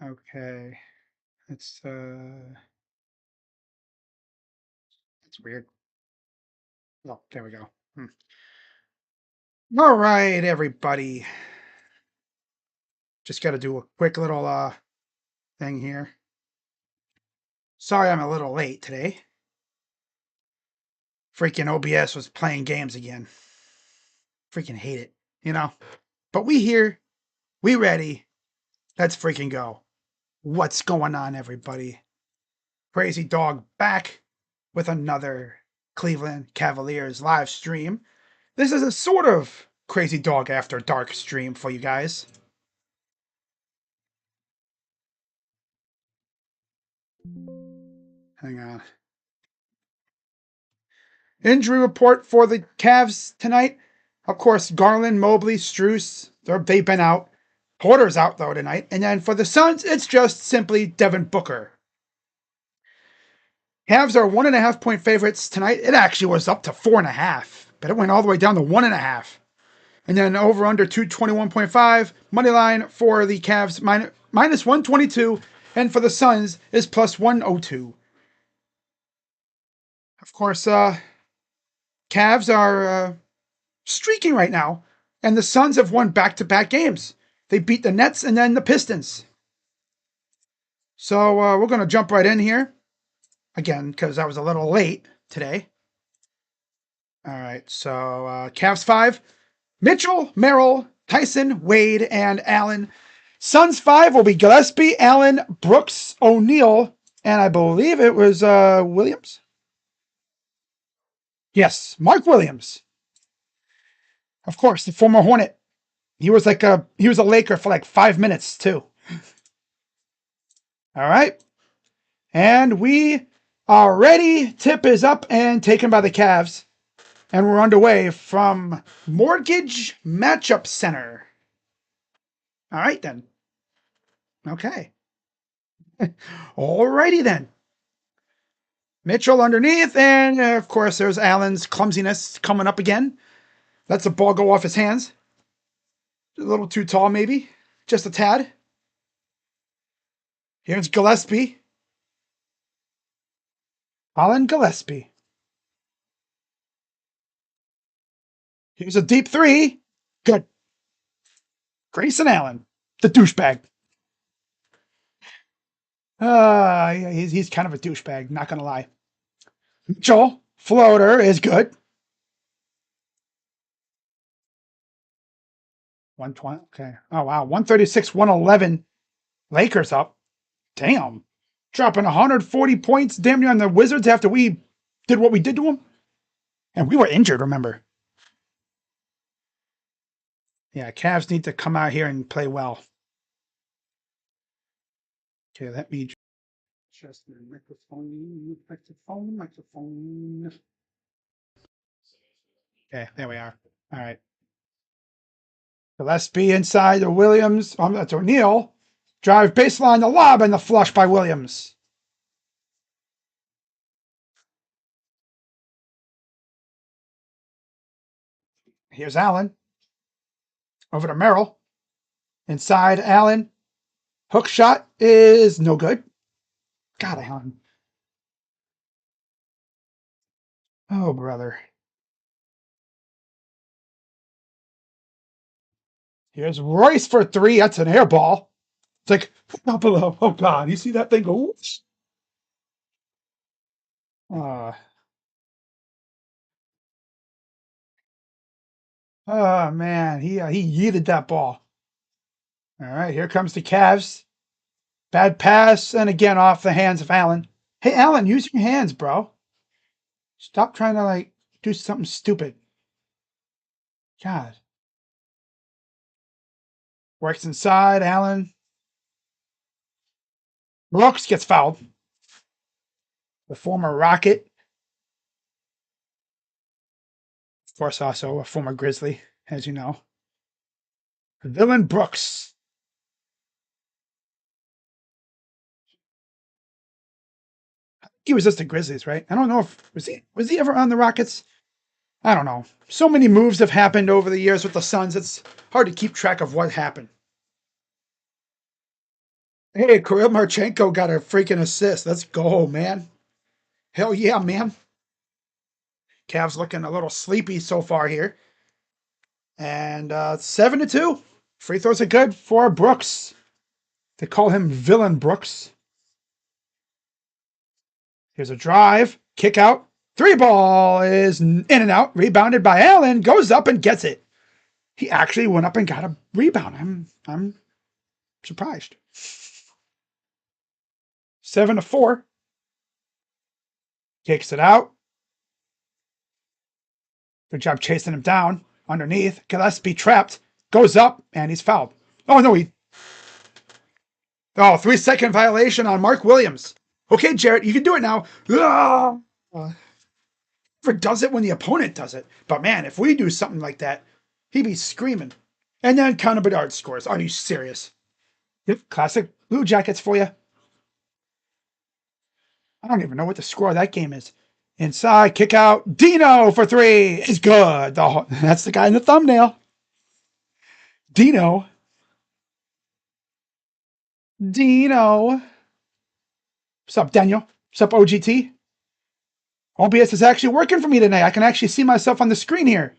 Okay. It's it's weird. Oh, there we go. All right, everybody. Just got to do a quick little thing here. Sorry I'm a little late today. Freaking OBS was playing games again. Freaking hate it, you know? But we here, we ready. Let's freaking go. What's going on, everybody? Crazy Dog back with another Cleveland Cavaliers live stream. This is a sort of Crazy Dog After Dark stream for you guys. Hang on. Injury report for the Cavs tonight. Of course, Garland, Mobley, Strus, they've been out. Porter's out, though, tonight. And then for the Suns, it's just simply Devin Booker. Cavs are 1.5-point favorites tonight. It actually was up to 4.5, but it went all the way down to 1.5. And then over under 221.5. Money line for the Cavs minus 122. And for the Suns is plus 102. Of course, Cavs are streaking right now. And the Suns have won back-to-back games. They beat the Nets and then the Pistons. So we're going to jump right in here. Again, because I was a little late today. All right, so Cavs 5. Mitchell, Merrill, Tyson, Wade, and Allen. Suns 5 will be Gillespie, Allen, Brooks, O'Neal, and I believe it was Williams. Yes, Mark Williams. Of course, the former Hornet. He was a Laker for like 5 minutes too. All right. And we are ready. Tip is up and taken by the Cavs. And we're underway from Mortgage Matchup Center. All right, then. Okay. Alrighty, then. Mitchell underneath. And, of course, there's Allen's clumsiness coming up again. Lets the ball go off his hands. A little too tall, maybe. Just a tad. Here's Gillespie. Allen Gillespie. Here's a deep three. Good. Grayson Allen, the douchebag. He's kind of a douchebag, not going to lie. Mitchell, floater is good. 120. Okay. Oh, wow. 136, 111. Lakers up. Damn. Dropping 140 points damn near on the Wizards after we did what we did to them. And we were injured, remember. Yeah, Cavs need to come out here and play well. Okay, let me just my microphone. Okay, there we are. All right. Gillespie inside to Williams. That's O'Neal. Drive baseline, the lob, and the flush by Williams. Here's Allen. Over to Merrill. Inside, Allen. Hook shot is no good. God, Allen. Oh, brother. Here's Royce for 3. That's an air ball. It's like, up below. Oh, God. You see that thing go? Whoops. Oh, man. He yeeted that ball. All right, here comes the Cavs. Bad pass, and again off the hands of Allen. Hey, Allen, use your hands, bro. Stop trying to, do something stupid. God. Works inside, Allen. Brooks gets fouled. The former Rocket. Of course, also a former Grizzly, as you know. Villain Brooks. He was just the Grizzlies, right? I don't know if was he ever on the Rockets? I don't know. So many moves have happened over the years with the Suns. It's hard to keep track of what happened. Hey, Kirill Marchenko got a freaking assist. Let's go, man. Hell yeah, man. Cavs looking a little sleepy so far here. And 7-2. Free throws are good for Brooks. They call him Villain Brooks. Here's a drive. Kick out. Three ball is in and out. Rebounded by Allen. Goes up and gets it. He actually went up and got a rebound. I'm surprised. 7-4. Kicks it out. Good job chasing him down underneath. Gillespie trapped. Goes up and he's fouled. Oh no, 3-second violation on Mark Williams. Okay, Jarrett, you can do it now. Never does it when the opponent does it. But man, if we do something like that, he'd be screaming. And then Connor Bedard scores. Are you serious? Yep, classic Blue Jackets for you. I don't even know what the score of that game is. Inside, kick out. Dino for three is good. Oh, that's the guy in the thumbnail. Dino. What's up, Daniel? What's up, OGT? OBS is actually working for me tonight. I can actually see myself on the screen here.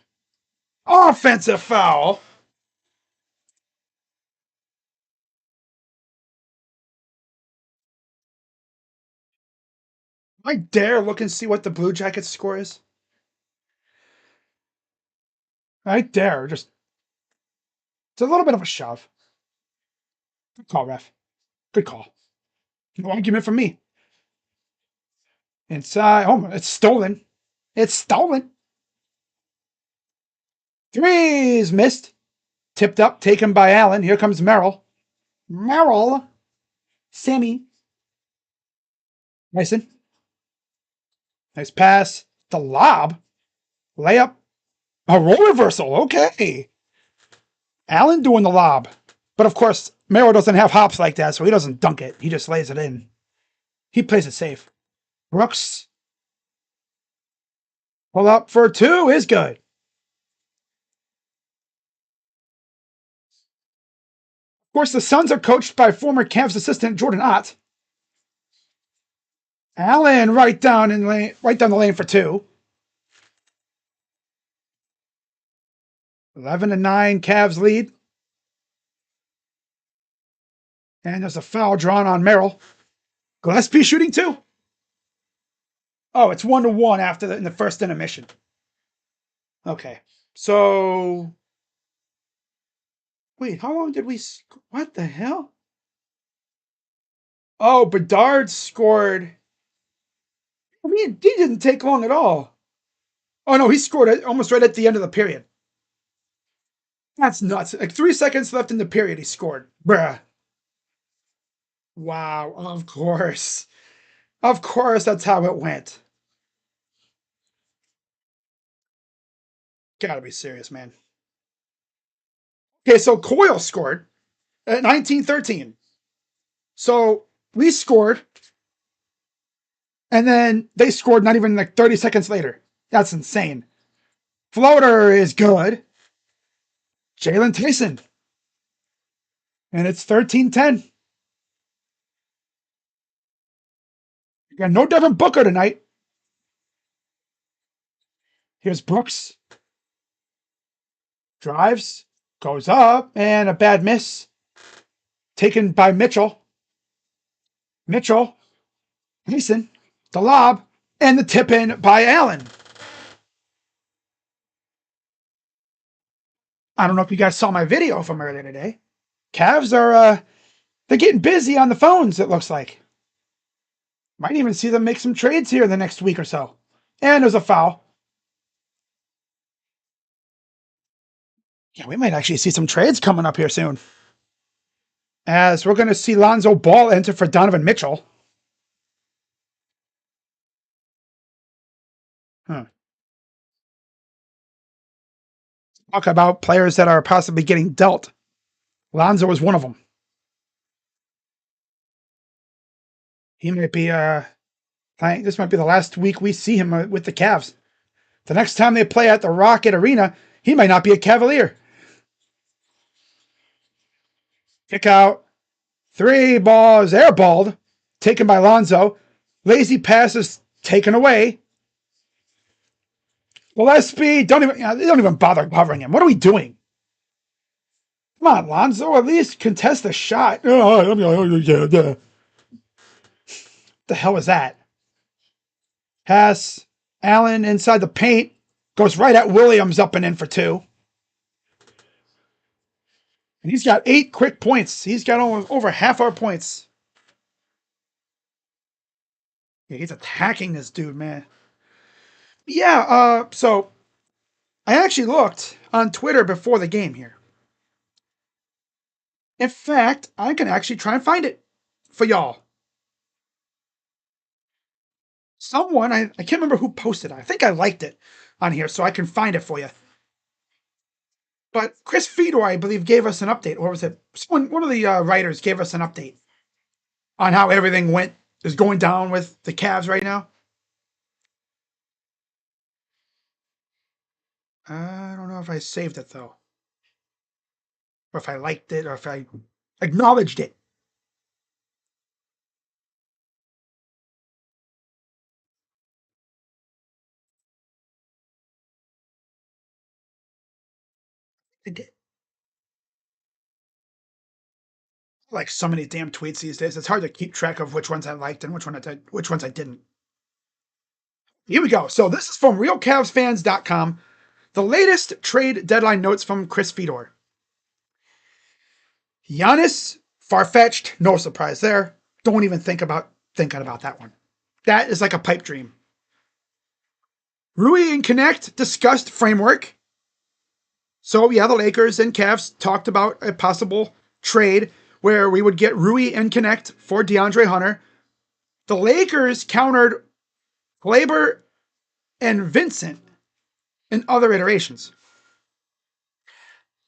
Offensive foul. I dare look and see what the Blue Jackets score is. I dare. Just, it's a little bit of a shove. Good call, ref. Good call. No argument from me. Inside. Oh, it's stolen. It's stolen. Threes missed. Tipped up, taken by Allen. Here comes Merrill. Sammy. Mason. Nice pass. The lob. Layup. A role reversal. Okay. Allen doing the lob. But of course, Merrill doesn't have hops like that, so he doesn't dunk it. He just lays it in. He plays it safe. Brooks. Pull up for two is good. Of course, the Suns are coached by former Cavs assistant Jordan Ott. Allen right down the lane for two. 11-9 Cavs lead. And there's a foul drawn on Merrill. Gillespie shooting two. Oh, it's 1-1 in the first intermission. Okay. So wait, how long did we what the hell? Oh, Bedard scored. I mean, he didn't take long at all. Oh no, he scored almost right at the end of the period. That's nuts. Like 3 seconds left in the period, he scored. Bruh. Wow, of course. Of course, that's how it went. Gotta be serious, man. Okay, so Coyle scored at 19-13. So we scored, and then they scored not even like 30 seconds later. That's insane. Floater is good. Jalen Tyson. And it's 13-10. You got no Devin Booker tonight. Here's Brooks. Drives. Goes up. And a bad miss. Taken by Mitchell. Mason. The lob. And the tip in by Allen. I don't know if you guys saw my video from earlier today. Cavs are, they're getting busy on the phones, it looks like. Might even see them make some trades here in the next week or so. And there's a foul. Yeah, we might actually see some trades coming up here soon. As we're going to see Lonzo Ball enter for Donovan Mitchell. Talk about players that are possibly getting dealt. Lonzo is one of them. He might be, this might be the last week we see him with the Cavs. The next time they play at the Rocket Arena, he might not be a Cavalier. Kick out. 3 balls airballed, taken by Lonzo. Lazy passes taken away. Gillespie, they don't even bother covering him. What are we doing? Come on, Lonzo, at least contest the shot. The hell is that? Pass. Allen inside the paint. Goes right at Williams, up and in for 2. And he's got 8 quick points. He's got over half our points. Yeah, he's attacking this dude, man. Yeah, so I actually looked on Twitter before the game here. In fact, I can actually try and find it for y'all. Someone, I can't remember who posted it. I think I liked it on here, so I can find it for you. But Chris Fedor, I believe, gave us an update. Or was it one of the writers gave us an update on how everything is going down with the Cavs right now? I don't know if I saved it, though. Or if I liked it, or if I acknowledged it. I did. Like so many damn tweets these days, it's hard to keep track of which ones I liked and which ones I didn't. Here we go. So this is from RealCavsFans.com. The latest trade deadline notes from Chris Fedor. Giannis, far-fetched, no surprise there. Don't even think about thinking about that one. That is like a pipe dream. Rui and Connect discussed framework. So yeah, the Lakers and Cavs talked about a possible trade where we would get Rui and Connect for DeAndre Hunter. The Lakers countered Glaber and Vincent in other iterations.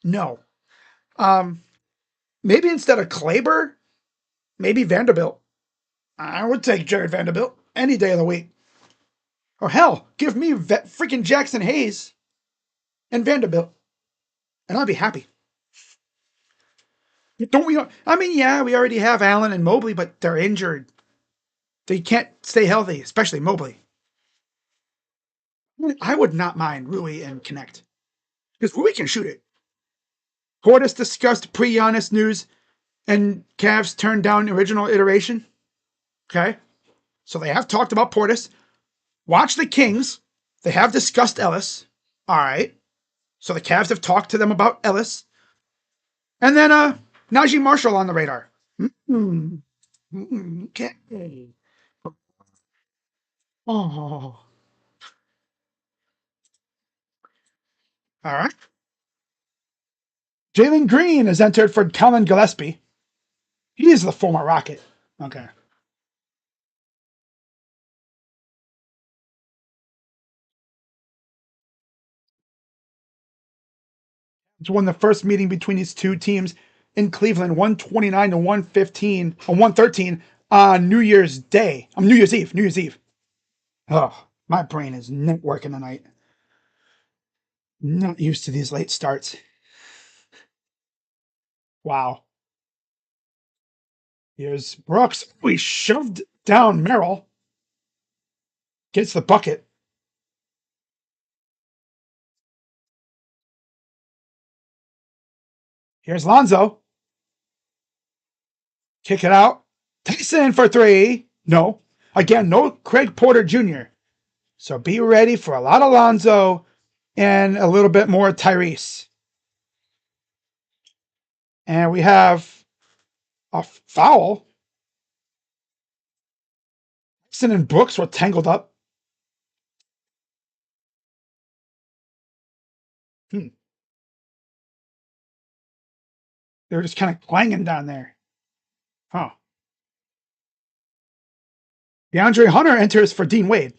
No. Maybe instead of Glaber, maybe Vanderbilt. I would take Jared Vanderbilt any day of the week. Or hell, give me freaking Jackson Hayes and Vanderbilt, and I'll be happy. Don't we? I mean, yeah, we already have Allen and Mobley, but they're injured. They can't stay healthy, especially Mobley. I would not mind Rui and Connect, because Rui can shoot it. Portis discussed pre-Giannis news, and Cavs turned down original iteration. Okay, so they have talked about Portis. Watch the Kings. They have discussed Ellis. All right. So the Cavs have talked to them about Ellis. And then Najee Marshall on the radar. Okay. Oh. All right. Jalen Green has entered for Colin Gillespie. He is the former Rocket. Okay. It's won the first meeting between these two teams in Cleveland, 129 to 115, or 113 on New Year's Day. New Year's Eve. New Year's Eve. Oh, my brain is not working tonight. Not used to these late starts. Wow. Here's Brooks. We shoved down Merrill. Gets the bucket. Here's Lonzo. Kick it out. Tyson for 3. No. Again, no Craig Porter Jr. So be ready for a lot of Lonzo and a little bit more Tyrese. And we have a foul. Tyson and Brooks were tangled up. They were just kind of clanging down there. Huh. DeAndre Hunter enters for Dean Wade.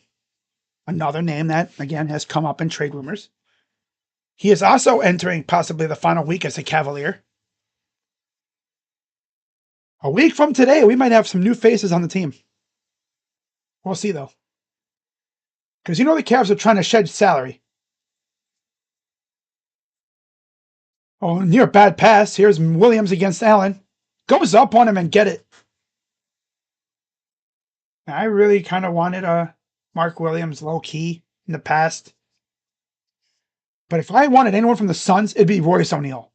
Another name that, again, has come up in trade rumors. He is also entering possibly the final week as a Cavalier. A week from today, we might have some new faces on the team. We'll see, though. Because you know the Cavs are trying to shed salary. Oh, near bad pass. Here's Williams against Allen. Goes up on him and get it. I really kind of wanted a Mark Williams low key in the past. But if I wanted anyone from the Suns, it'd be Royce O'Neal.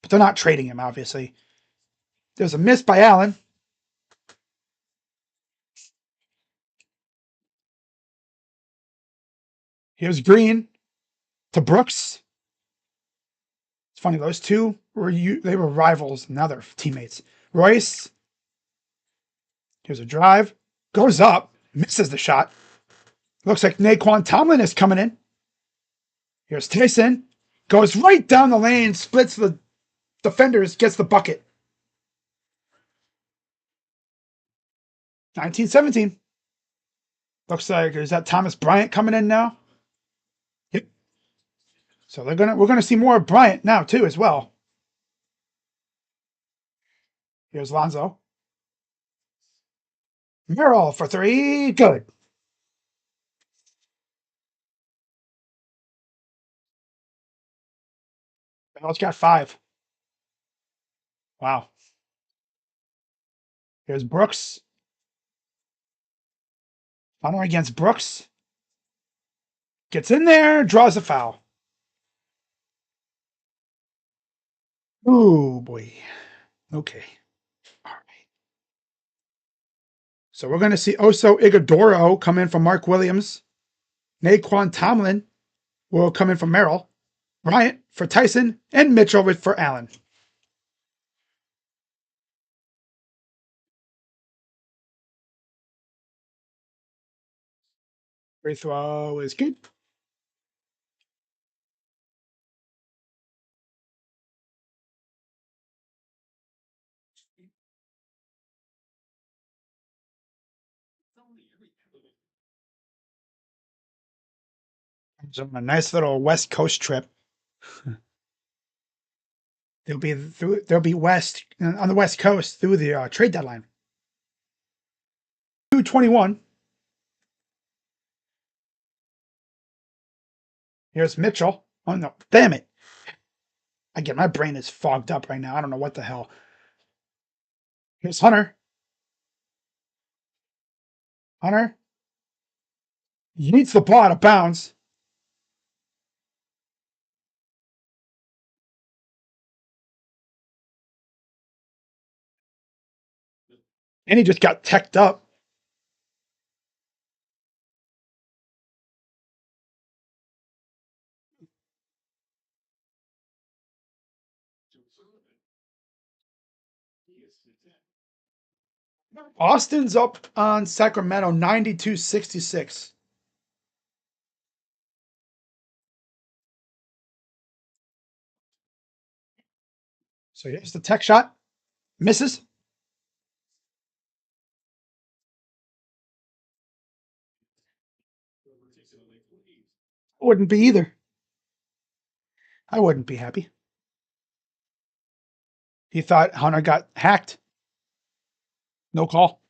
But they're not trading him, obviously. There's a miss by Allen. Here's Green to Brooks. It's funny, those two they were rivals, now they're teammates. Royce. Here's a drive. Goes up. Misses the shot. Looks like Naquan Tomlin is coming in. Here's Tyson. Goes right down the lane, splits the defenders, gets the bucket. 19-17. Looks like is that Thomas Bryant coming in now? Yep. So we're gonna see more of Bryant now too as well. Here's Lonzo. Merrill for three. Good. Merrill's got 5. Wow. Here's Brooks. Hunter against Brooks. Gets in there, draws a foul. Oh boy. Okay. All right. So we're going to see Oso Ighodaro come in from Mark Williams. Naquan Tomlin will come in from Merrill. Bryant for Tyson, and Mitchell for Allen. Free throw is good. So a nice little West Coast trip. They'll be west on the West Coast through the trade deadline. 2:21. Here's Mitchell. Oh no, damn it! Again, my brain is fogged up right now. I don't know what the hell. Here's Hunter. Hunter yeets the ball out of bounds. And he just got teched up. Austin's up on Sacramento 92-66. So here's the tech shot. Misses. Wouldn't be either. I wouldn't be happy. He thought Hunter got hacked. No call.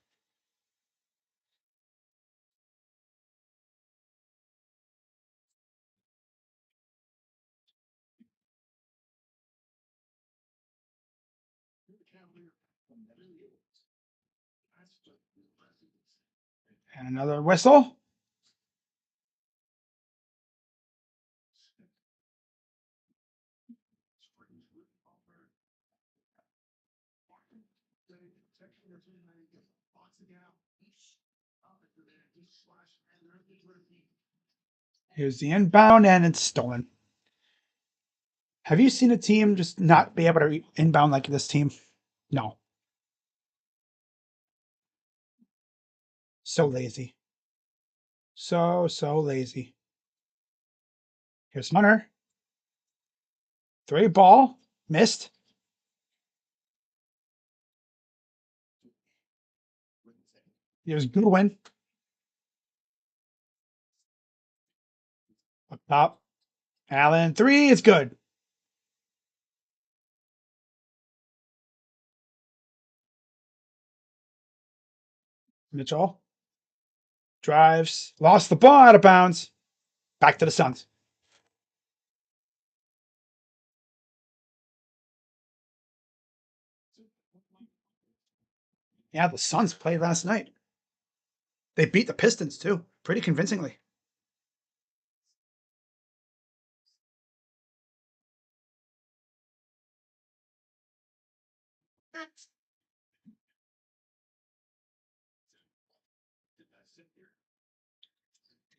And another whistle. Here's the inbound, and it's stolen. Have you seen a team just not be able to inbound like this team? No. So lazy. So lazy. Here's Hunter. 3 ball. Missed. Here's Goodwin. Up top. Allen. 3 is good. Mitchell. Drives. Lost the ball out of bounds. Back to the Suns. Yeah, the Suns played last night. They beat the Pistons too, pretty convincingly.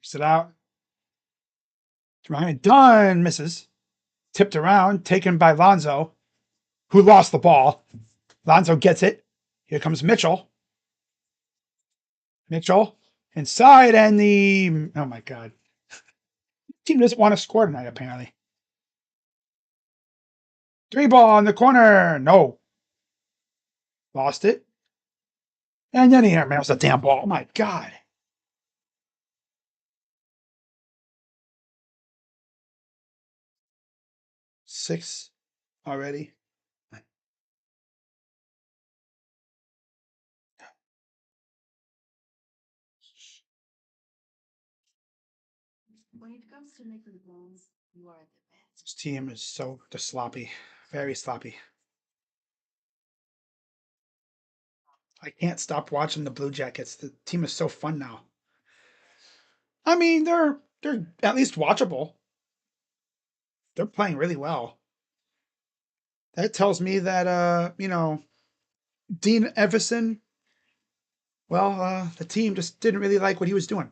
Sit out. Ryan Dunn misses. Tipped around, taken by Lonzo, who lost the ball. Lonzo gets it. Here comes Mitchell. Mitchell inside, and the oh my god, team doesn't want to score tonight. Apparently, 3 ball in the corner. No, lost it, and then he was a damn ball. Oh my god, 6 already. This team is so just sloppy, very sloppy. I can't stop watching the Blue Jackets. The team is so fun now. I mean, they're at least watchable. They're playing really well. That tells me that Dean Everson, well, the team just didn't really like what he was doing.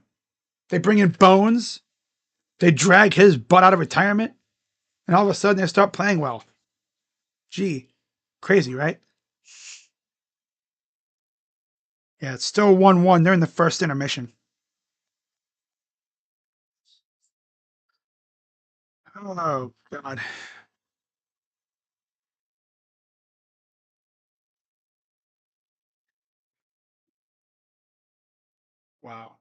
They bring in Bones, they drag his butt out of retirement, and all of a sudden they start playing well. Gee, crazy, right? Yeah, it's still 1-1. They're in the first intermission. Oh, God. Wow.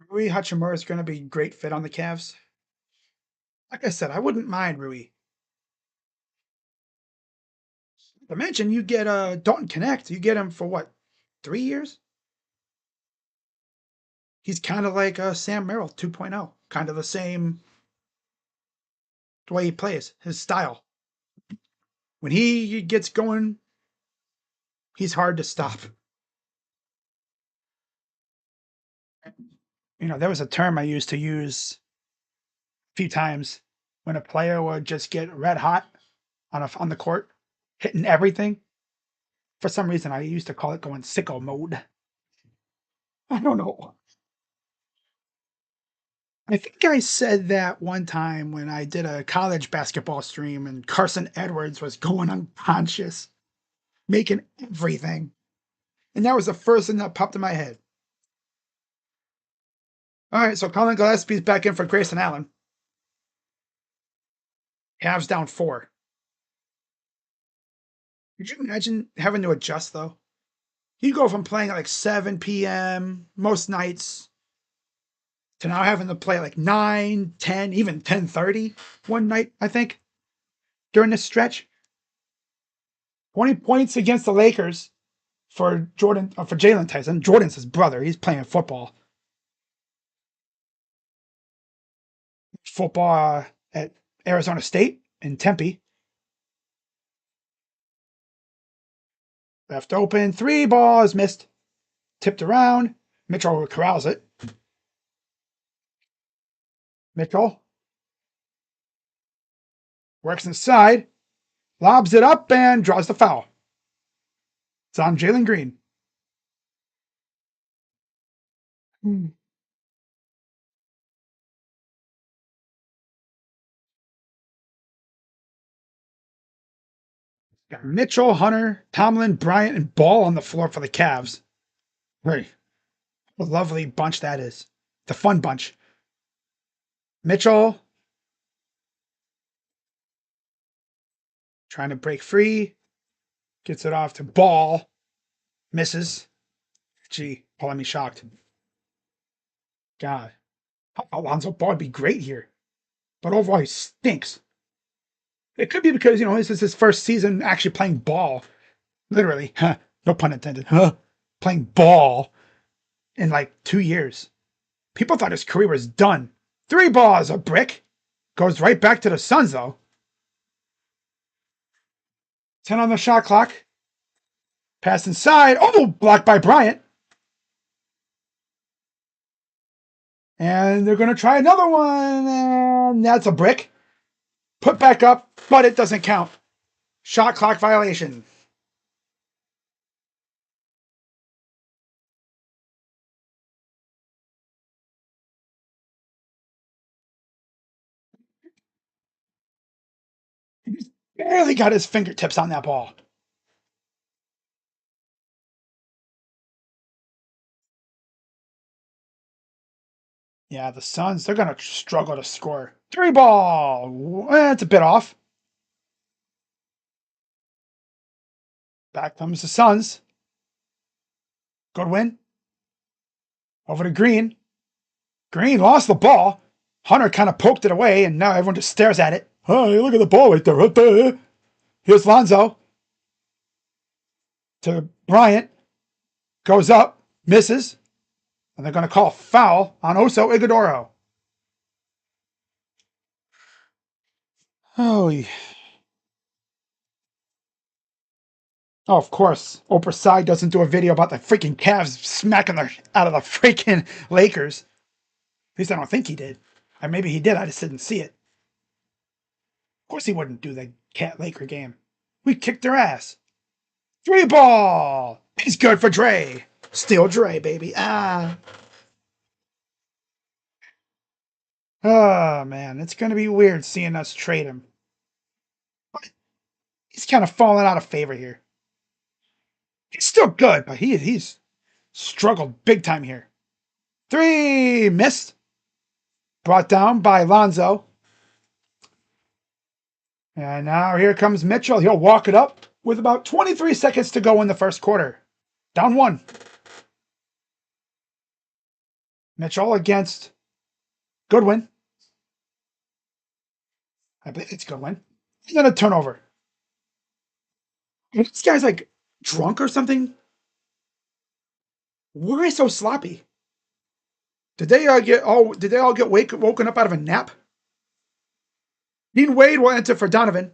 Rui Hachimura is going to be a great fit on the Cavs. Like I said, I wouldn't mind Rui. Imagine you get Dalton Connect. You get him for what, 3 years? He's kind of like Sam Merrill 2.0. Kind of the same the way he plays, his style. When he gets going, he's hard to stop. There was a term I used to use a few times when a player would just get red hot on the court, hitting everything. For some reason, I used to call it going sicko mode. I don't know. I think I said that one time when I did a college basketball stream and Carson Edwards was going unconscious, making everything. And that was the first thing that popped in my head. All right, so Colin Gillespie's back in for Grayson Allen. Cavs down 4. Could you imagine having to adjust, though? You go from playing at like 7 p.m. most nights to now having to play like 9, 10, even 10:30 one night, I think, during this stretch. 20 points against the Lakers for Jalen Tyson. Jordan's his brother. He's playing football. Football at Arizona State in Tempe. Left open. 3 balls missed. Tipped around. Mitchell corrals it. Mitchell works inside. Lobs it up and draws the foul. It's on Jalen Green. Got Mitchell, Hunter, Tomlin, Bryant, and Ball on the floor for the Cavs. Right. What a lovely bunch that is. The fun bunch. Mitchell trying to break free. Gets it off to Ball. Misses. Gee, Paul, me shocked. God. Alonzo Ball would be great here. But overall, he stinks. It could be because, this is his first season actually playing ball. Literally. No No pun intended. Huh? Playing ball in like 2 years. People thought his career was done. 3 balls, a brick. Goes right back to the Suns, though. 10 on the shot clock. Pass inside. Oh, blocked by Bryant. And they're going to try another one. And that's a brick. Put back up, but it doesn't count. Shot clock violation. He just barely got his fingertips on that ball. Yeah, the Suns, they're going to struggle to score. 3 ball. It's a bit off. Back comes the Suns. Goodwin. Over to Green. Green lost the ball. Hunter kind of poked it away, and now everyone just stares at it. Oh, look at the ball right there. Here's Lonzo. To Bryant. Goes up. Misses. And they're going to call foul on Oso Ighodaro. Oh, of course. Oprah Side doesn't do a video about the freaking Cavs smacking the out of the freaking Lakers. At least I don't think he did. Or maybe he did, I just didn't see it. Of course he wouldn't do the Laker game. We kicked their ass. 3 ball. He's good for Dre. Still Dre, baby. Oh, man. It's going to be weird seeing us trade him. He's kind of falling out of favor here. He's still good, but he's struggled big time here. 3. Missed. Brought down by Lonzo. And now here comes Mitchell. He'll walk it up with about 23 seconds to go in the first quarter. Down 1. Mitchell against Goodwin. I believe it's Goodwin. And then a turnover. This guy's like drunk or something. Why are they so sloppy? Did they all get woken up out of a nap? Dean Wade will enter for Donovan.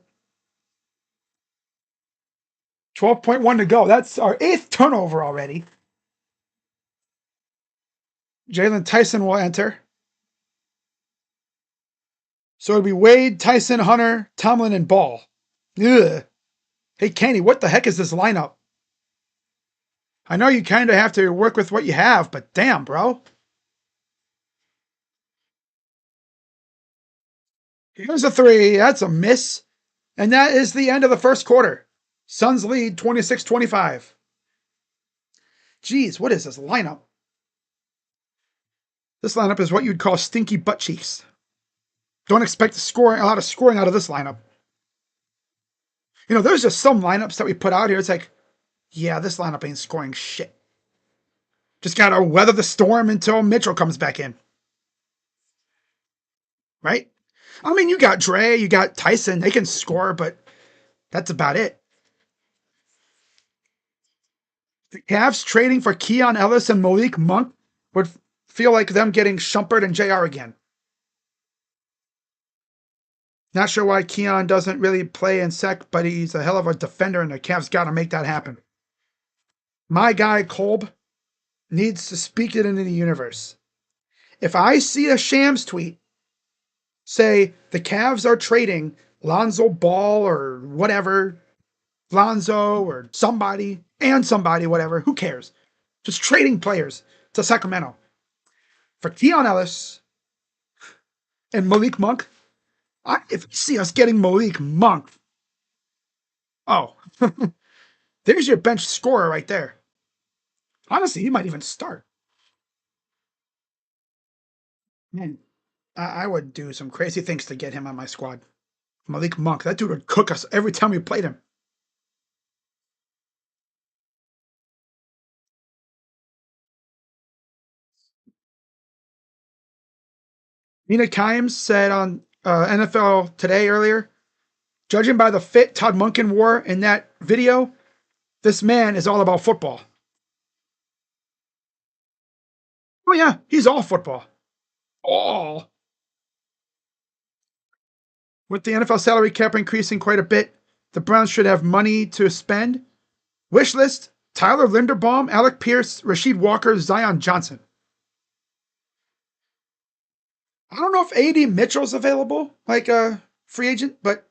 12.1 to go. That's our 8th turnover already. Jalen Tyson will enter. So it'll be Wade, Tyson, Hunter, Tomlin, and Ball. Ugh. Hey, Kenny, what the heck is this lineup? I know you kind of have to work with what you have, but damn, bro. Here's a 3. That's a miss. And that is the end of the first quarter. Suns lead 26-25. Jeez, what is this lineup? This lineup is what you'd call stinky butt cheeks. Don't expect a lot of scoring out of this lineup. You know, there's just some lineups that we put out here. It's like, yeah, this lineup ain't scoring shit. Just got to weather the storm until Mitchell comes back in. Right? I mean, you got Dre, you got Tyson. They can score, but that's about it. The Cavs trading for Keon Ellis and Malik Monk would feel like them getting Shumpert and JR again. Not sure why Keon doesn't really play in sec, but he's a hell of a defender, and the Cavs got to make that happen. My guy, Kolb, needs to speak it into the universe. If I see a Shams tweet say the Cavs are trading Lonzo Ball or whatever, Lonzo or somebody, whatever, who cares? Just trading players to Sacramento for Keon Ellis and Malik Monk. If you see us getting Malik Monk, oh, there's your bench scorer right there. Honestly, he might even start. Man, I would do some crazy things to get him on my squad. Malik Monk, that dude would cook us every time we played him. Mina Kimes said on NFL Today earlier, judging by the fit Todd Monken wore in that video, This man is all about football. Oh, yeah, he's all football. All. With the NFL salary cap increasing quite a bit, the Browns should have money to spend. Wish list: Tyler Linderbaum, Alec Pierce, Rasheed Walker, Zion Johnson. I don't know if A.D. Mitchell's available, like a free agent, but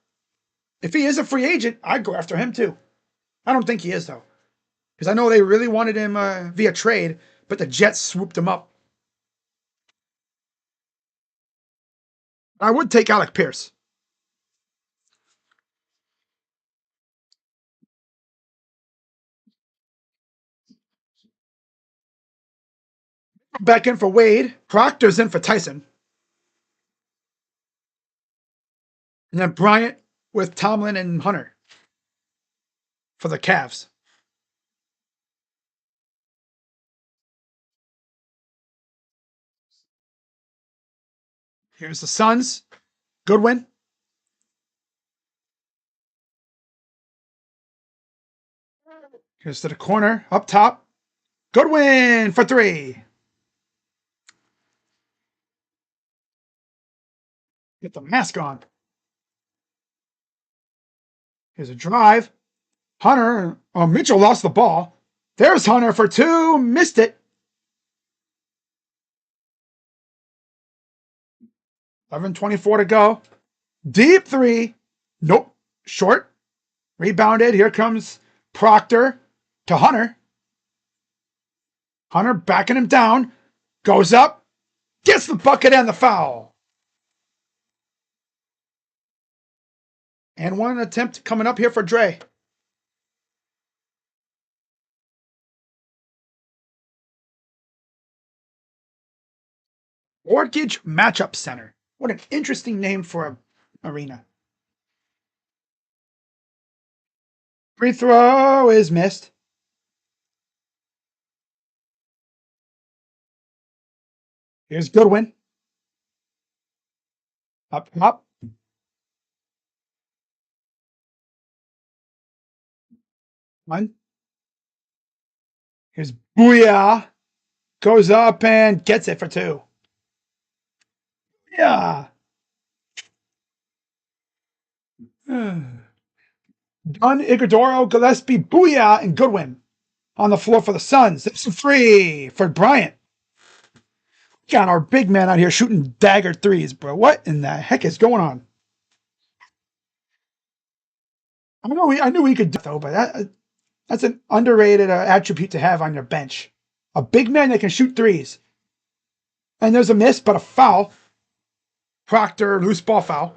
if he is a free agent, I'd go after him too. I don't think he is, though, because I know they really wanted him via trade, but the Jets swooped him up. I would take Alec Pierce. Back in for Wade. Proctor's in for Tyson. And then Bryant with Tomlin and Hunter for the Cavs. Here's the Suns. Goodwin. Here's to the corner. Up top. Goodwin for 3. Get the mask on. Here's a drive. Hunter. Oh, Mitchell lost the ball. There's Hunter for 2. Missed it. 11:24 to go. Deep 3. Nope. Short. Rebounded. Here comes Proctor to Hunter. Hunter backing him down. Goes up. Gets the bucket and the foul. And one attempt coming up here for Dre. Mortgage Matchup Center. What an interesting name for an arena. Free throw is missed. Here's Goodwin. Up, up. One. Here's Booyah. Goes up and gets it for 2. Yeah. Dunn, Iguodaro, Gillespie, Booyah, and Goodwin on the floor for the Suns. It's a 3 for Bryant. Got our big man out here shooting dagger 3s, bro. What in the heck is going on? I knew we could do it, though, but that's an underrated attribute to have on your bench. A big man that can shoot 3s. And there's a miss, but a foul. Proctor, loose ball foul.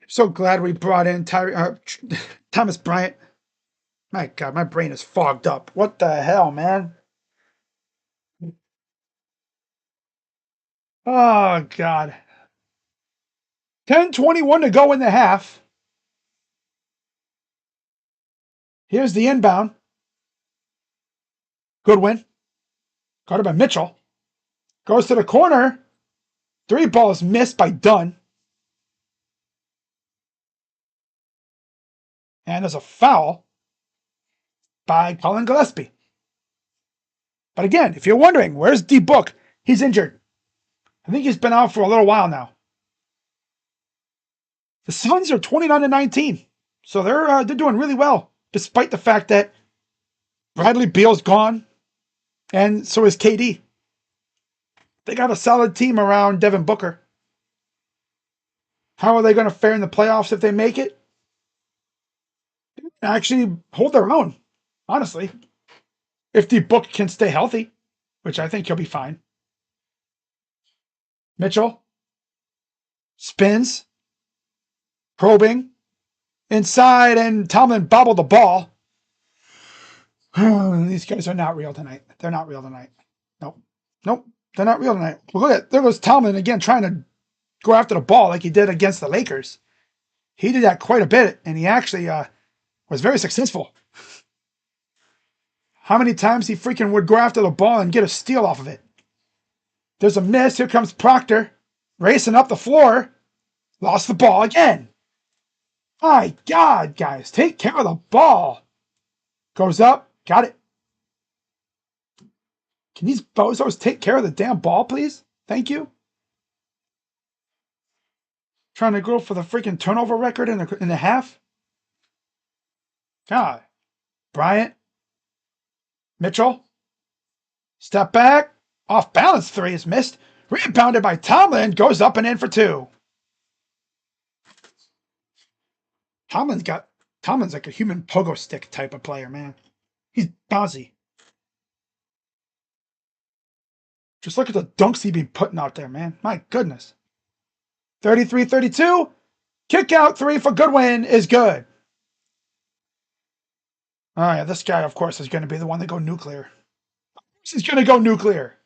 So glad we brought in Thomas Bryant. My God, my brain is fogged up. What the hell, man? Oh, God. 10:21 to go in the half. Here's the inbound. Goodwin. Guarded by Mitchell. Goes to the corner. 3 balls missed by Dunn. And there's a foul by Colin Gillespie. But again, if you're wondering, where's D Book? He's injured. I think he's been out for a little while now. The Suns are 29-19. So they're doing really well, despite the fact that Bradley Beal's gone. And so is KD. They got a solid team around Devin Booker. How are they going to fare in the playoffs if they make it? Actually hold their own, honestly. If the Book can stay healthy, which I think he'll be fine. Mitchell spins, probing, inside, and Tomlin bobbled the ball. These guys are not real tonight. They're not real tonight. Nope. They're not real tonight. Well, look at there goes Tomlin again trying to go after the ball like he did against the Lakers. He did that quite a bit, and he actually was very successful. How many times he freaking would go after the ball and get a steal off of it? There's a miss. Here comes Proctor racing up the floor. Lost the ball again. My God, guys, take care of the ball. Goes up. Got it. Can these bozos take care of the damn ball, please? Thank you. Trying to go for the freaking turnover record in the half. God. Bryant. Mitchell. Step back. Off balance three is missed. Rebounded by Tomlin. Goes up and in for two. Tomlin's like a human pogo stick type of player, man. He's bouncy. Just look at the dunks he be putting out there, man. My goodness. 33-32. Kick out three for Goodwin is good. Oh, yeah, this guy, of course, is going to be the one to go nuclear. He's going to go nuclear.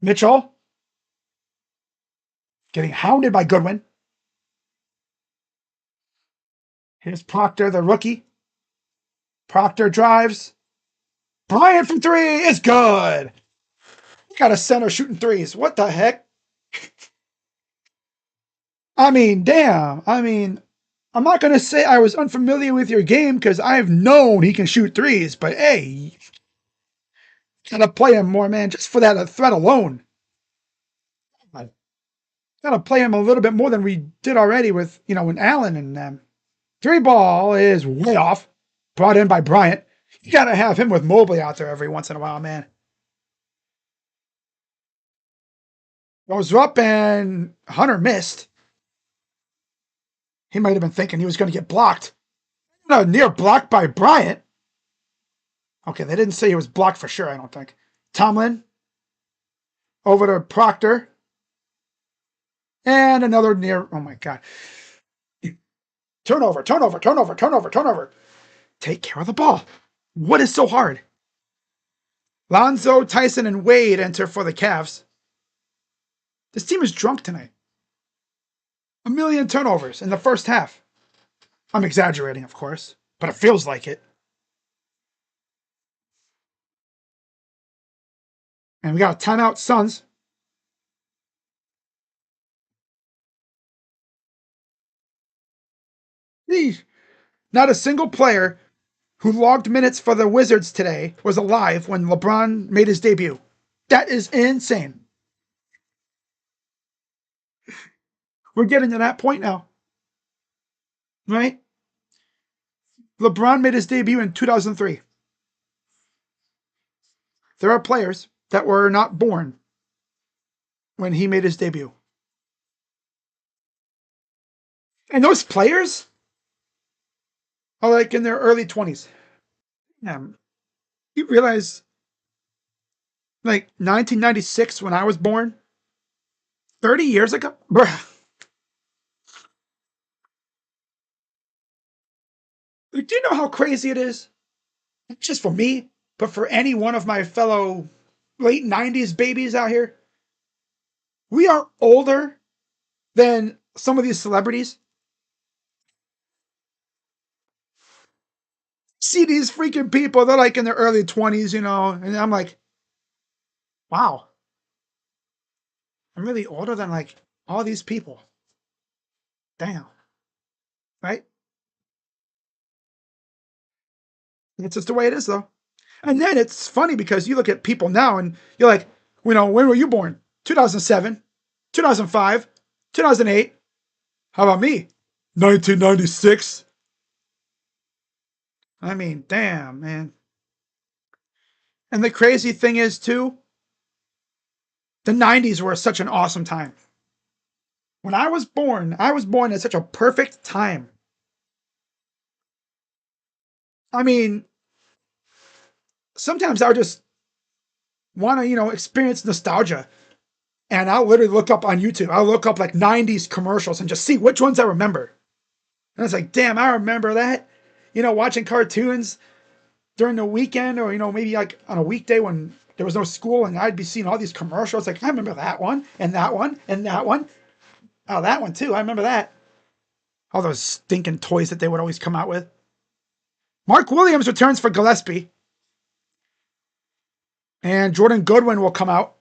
Mitchell. Getting hounded by Goodwin. Here's Proctor, the rookie. Proctor drives. Bryant from three is good. Got a center shooting threes. What the heck? I mean, damn. I mean, I'm not going to say I was unfamiliar with your game because I've known he can shoot threes, but hey, gotta play him more, man, just for that threat alone. Gotta play him a little bit more than we did already with, when Allen and them. Three ball is way off. Brought in by Bryant. You gotta have him with Mobley out there every once in a while, man. Goes up and Hunter missed. He might have been thinking he was going to get blocked. No, near blocked by Bryant. Okay, they didn't say he was blocked for sure, I don't think. Tomlin. Over to Proctor. And another near, oh my God. Turnover. Take care of the ball. What is so hard? Lonzo, Tyson, and Wade enter for the Cavs. This team is drunk tonight. 1 million turnovers in the first half. I'm exaggerating, of course, but it feels like it. And we got a timeout, Suns. Not a single player who logged minutes for the Wizards today was alive when LeBron made his debut. That is insane. We're getting to that point now. Right? LeBron made his debut in 2003. There are players that were not born when he made his debut. And those players are like in their early 20s. You realize, like 1996 when I was born, 30 years ago? Bruh. Do you know how crazy it is? Not just for me, but for any one of my fellow late 90s babies out here. We are older than some of these celebrities. See these freaking people, they're like in their early 20s, and I'm like, wow. I'm really older than like all these people. Damn. Right? It's just the way it is, though. And then it's funny because you look at people now and you're like, when were you born? 2007, 2005, 2008. How about me? 1996. I mean, damn, man. And the crazy thing is, too, the 90s were such an awesome time. When I was born at such a perfect time. I mean, sometimes I just want to, experience nostalgia. And I'll literally look up on YouTube. I'll look up like 90s commercials and just see which ones I remember. And it's like, damn, I remember that. Watching cartoons during the weekend or, maybe like on a weekday when there was no school and I'd be seeing all these commercials. Like, I remember that one and that one and that one. Oh, that one too. I remember that. All those stinking toys that they would always come out with. Mark Williams returns for Gillespie. And Jordan Goodwin will come out.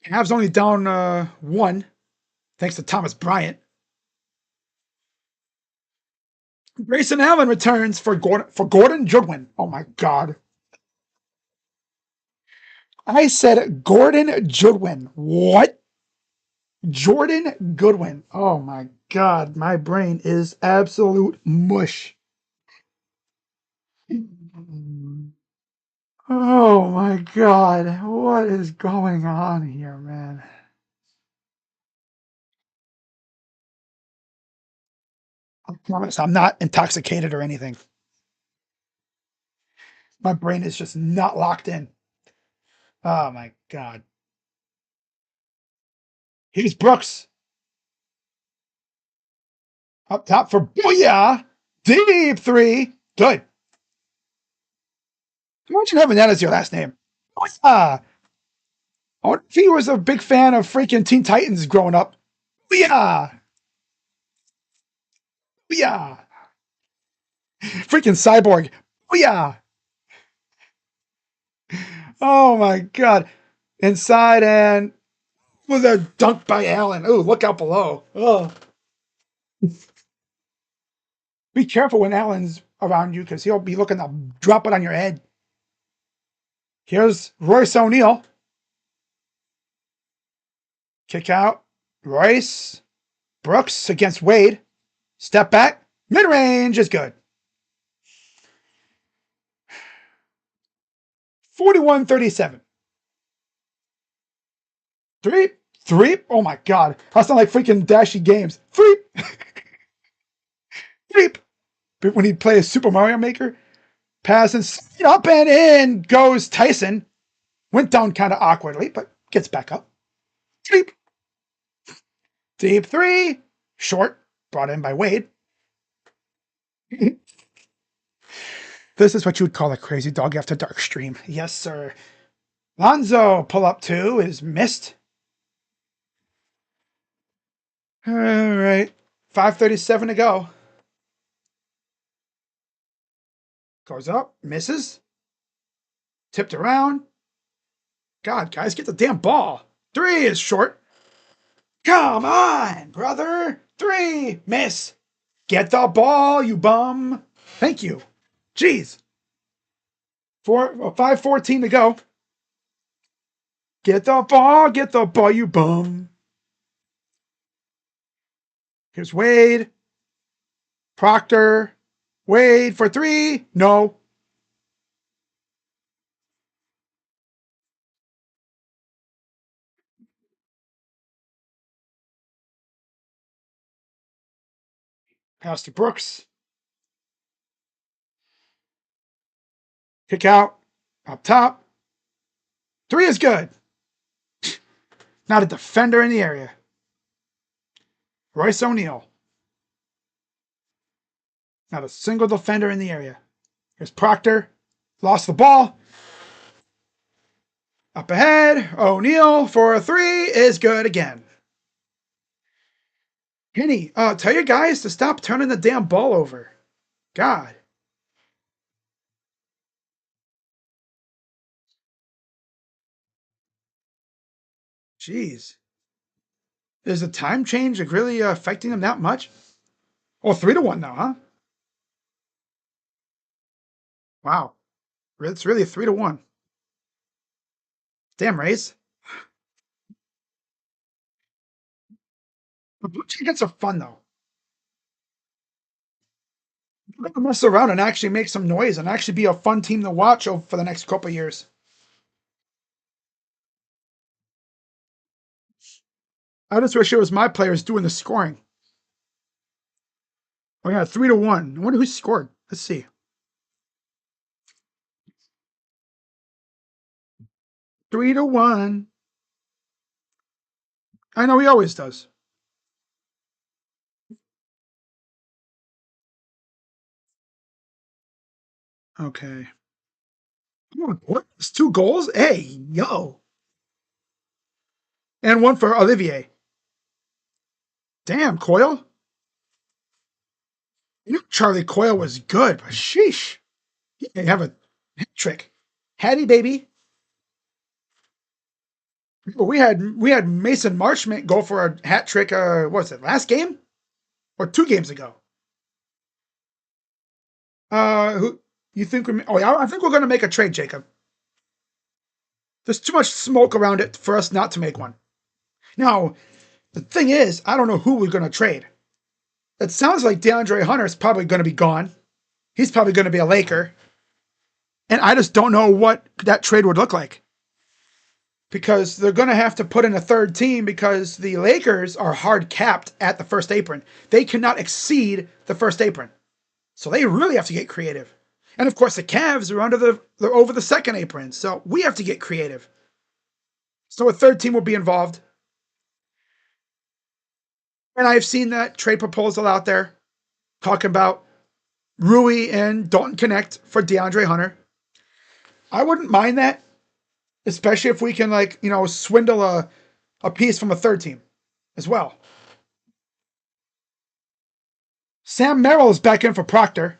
Cavs only down 1. Thanks to Thomas Bryant. Grayson Allen returns for Gordon Goodwin. Oh my God. I said Gordon Goodwin. What? Jordan Goodwin. Oh my God. My brain is absolute mush. Oh my God. What is going on here, man? I promise I'm not intoxicated or anything. My brain is just not locked in. Oh my God. Here's Brooks. Up top for Booyah. Deep three. Good. Imagine having that as your last name. Booyah. I wonder if he was a big fan of freaking Teen Titans growing up. Booyah. Booyah. Freaking Cyborg. Booyah. Oh my God. Inside and was a dunk by Allen. Oh, look out below. Oh. Be careful when Allen's around you because he'll be looking to drop it on your head. Here's Royce O'Neal. Kick out. Royce. Brooks against Wade. Step back. Mid-range is good. 41-37. Three. Three. Oh my God. That's not like freaking dashy games. Three. Three. When he plays Super Mario Maker. Pass and up and in goes Tyson. Went down kind of awkwardly, but gets back up. Deep. Deep three. Short. Brought in by Wade. This is what you would call a crazy dog after dark stream. Yes, sir. Lonzo pull up two is missed. All right. 5:37 to go. Goes up. Misses. Tipped around. God, guys, get the damn ball. Three is short. Come on, brother. Three. Miss. Get the ball, you bum. Thank you. Jeez. 5:14 to go. Get the ball, you bum. Here's Wade. Proctor. Wade for three. No. Pass to Brooks. Kick out. Up top. Three is good. Not a defender in the area. Royce O'Neal. Not a single defender in the area. Here's Proctor. Lost the ball. Up ahead. O'Neal for a three is good again. Kenny, tell your guys to stop turning the damn ball over. God. Jeez. Is the time change really affecting them that much? Oh, 3-1 now, huh? Wow. It's really 3-1. Damn, Rays. The Blue Jackets are fun, though. We're going to mess around and actually make some noise and actually be a fun team to watch for the next couple of years. I just wish it was my players doing the scoring. Oh, yeah, 3-1. I wonder who scored. Let's see. 3-1. I know he always does. Okay. What? It's 2 goals? Hey, yo. And one for Olivier. Damn, Coyle. You knew Charlie Coyle was good, but sheesh. He may have a hat trick. Hattie, baby. We had Mason Marchment go for a hat trick. What was it, last game or 2 games ago? Who you think? Oh, yeah, I think we're going to make a trade, Jacob. There's too much smoke around it for us not to make one. Now, the thing is, I don't know who we're going to trade. It sounds like DeAndre Hunter is probably going to be gone. He's probably going to be a Laker. And I just don't know what that trade would look like. Because they're going to have to put in a third team because the Lakers are hard capped at the first apron. They cannot exceed the first apron. So they really have to get creative. And of course, the Cavs are they're over the second apron. So we have to get creative. So a third team will be involved. And I've seen that trade proposal out there talking about Rui and Dalton Connect for DeAndre Hunter. I wouldn't mind that, especially if we can, like, swindle a piece from a third team as well. Sam Merrill is back in for Proctor.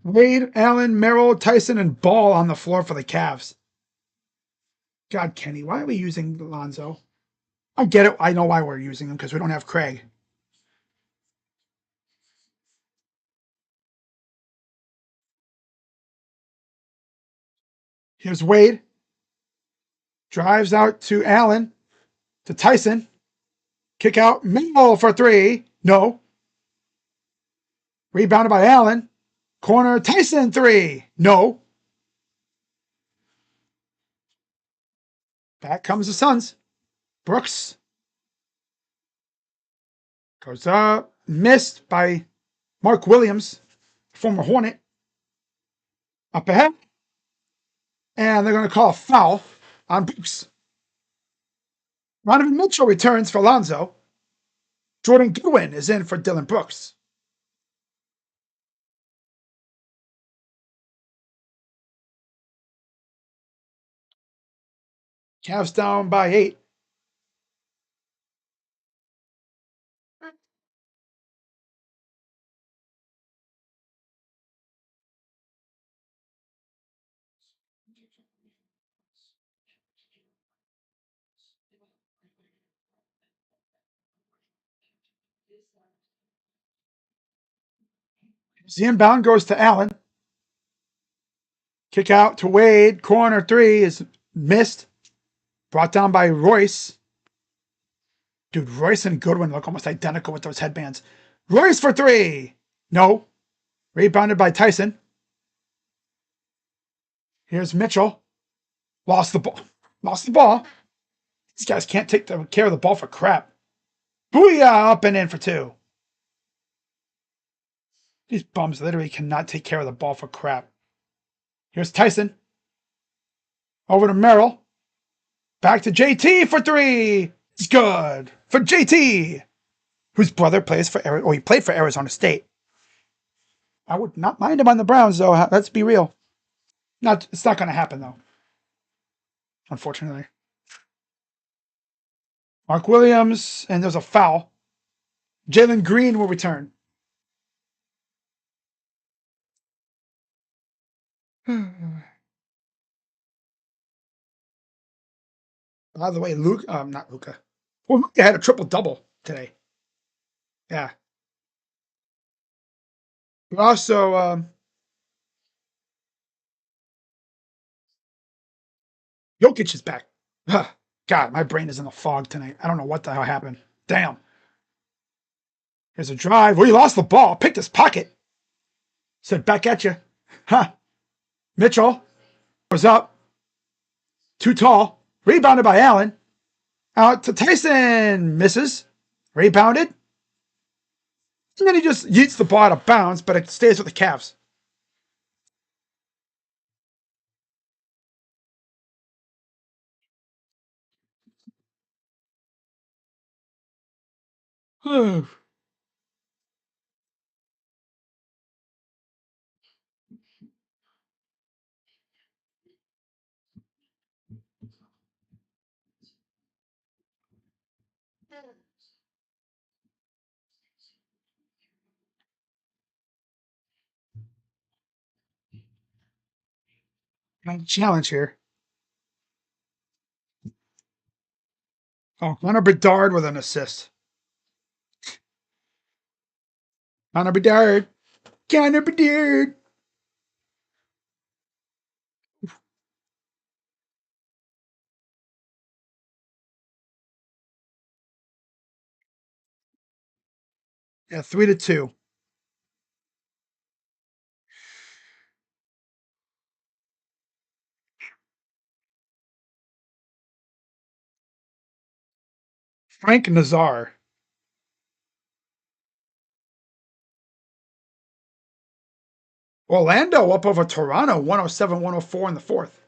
Wade, Allen, Merrill, Tyson, and Ball on the floor for the Cavs. God, Kenny, why are we using Lonzo? I get it. I know why we're using him because we don't have Craig. Here's Wade. Drives out to Allen, to Tyson. Kick out, Merrill for 3. No. Rebounded by Allen. Corner, Tyson 3. No. Back comes the Suns. Brooks goes up. Missed by Mark Williams, former Hornet. Up ahead. And they're going to call a foul on Brooks. Donovan Mitchell returns for Lonzo. Jordan Goodwin is in for Dylan Brooks. Cavs down by 8. The inbound goes to Allen. Kick out to Wade. Corner 3 is missed. Brought down by Royce. Dude, Royce and Goodwin look almost identical with those headbands. Royce for 3. No. Rebounded by Tyson. Here's Mitchell. Lost the ball. These guys can't take care of the ball for crap. Booyah! Up and in for 2. These bums literally cannot take care of the ball for crap. Here's Tyson. Over to Merrill. Back to JT for 3. It's good for JT, whose brother plays for he played for Arizona State. I would not mind him on the Browns, though. Let's be real. It's not going to happen, though. Unfortunately. Mark Williams, and there's a foul. Jalen Green will return. By the way, not Luca. Well, Luca had a triple-double today. Yeah. But also, Jokic is back. God, my brain is in a fog tonight. I don't know what the hell happened. Damn. Here's a drive. Well, he lost the ball. Picked his pocket. Said, back at you. Huh. Mitchell goes up. Too tall. Rebounded by Allen. Out to Tyson. Misses. Rebounded. And then he just yeets the ball out of bounds, but it stays with the Cavs. Challenge here. Oh, Connor Bedard with an assist. Connor Bedard. Connor Bedard. Yeah, 3-2. Frank Nazar. Orlando up over Toronto, 107-104 in the fourth.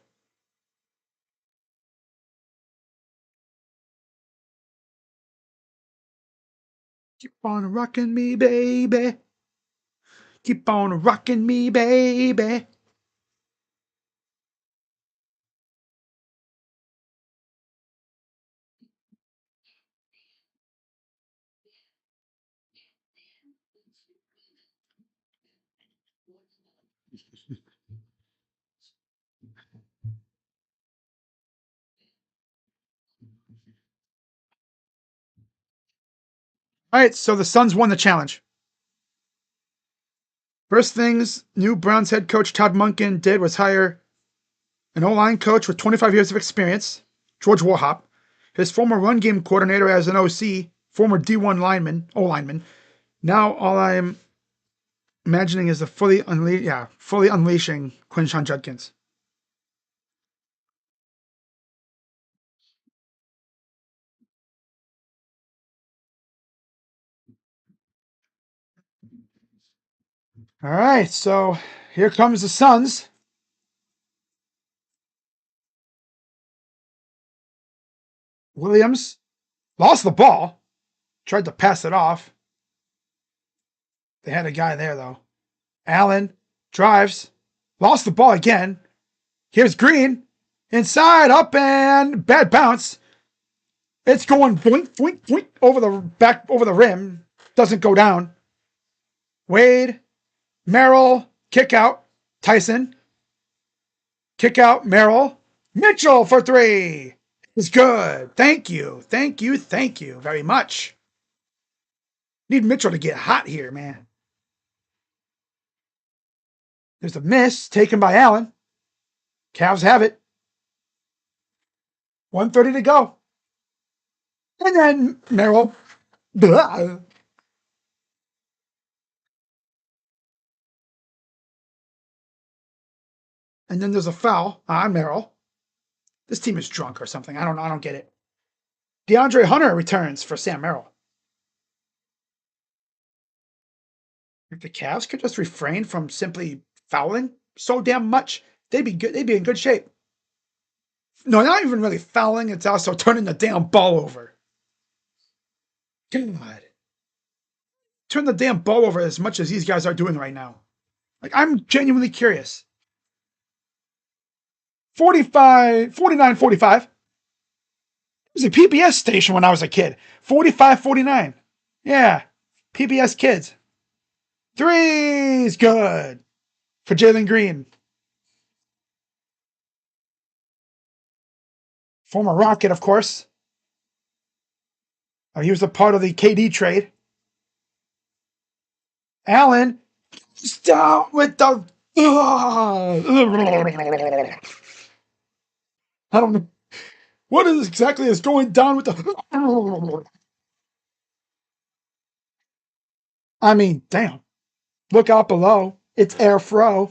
Keep on rocking me, baby. Keep on rocking me, baby. All right, so the Suns won the challenge. First things new Browns head coach Todd Monken did was hire an O-line coach with 25 years of experience, George Warhop, his former run game coordinator as an OC, former D1 lineman, O-lineman. Now all I'm imagining is the fully unleashing Quinshon Judkins. All right, so here comes the Suns. Williams lost the ball, tried to pass it off. They had a guy there, though. Allen drives, lost the ball again. Here's Green. Inside, up, and bad bounce. It's going boink, boink, boink over the rim. Doesn't go down. Wade, Merrill, kick out. Tyson, kick out. Merrill, Mitchell for three. It's good. Thank you. Thank you. Thank you very much. Need Mitchell to get hot here, man. There's a miss taken by Allen. Cavs have it. 1:30 to go. And then Merrill. Blah. And then there's a foul on Merrill. This team is drunk or something. I don't get it. DeAndre Hunter returns for Sam Merrill. If the Cavs could just refrain from simply fouling so damn much, they'd be good. They'd be in good shape. No, not even really fouling. It's also turning the damn ball over. God. Turn the damn ball over as much as these guys are doing right now. Like, I'm genuinely curious. 49-45. It was a PBS station when I was a kid. 45-49. Yeah. PBS Kids. Three's good for Jalen Green. Former Rocket, of course. He was a part of the KD trade. Allen, down with the. I don't know. What is exactly is going down with the. I mean, damn. Look out below. It's Airfro.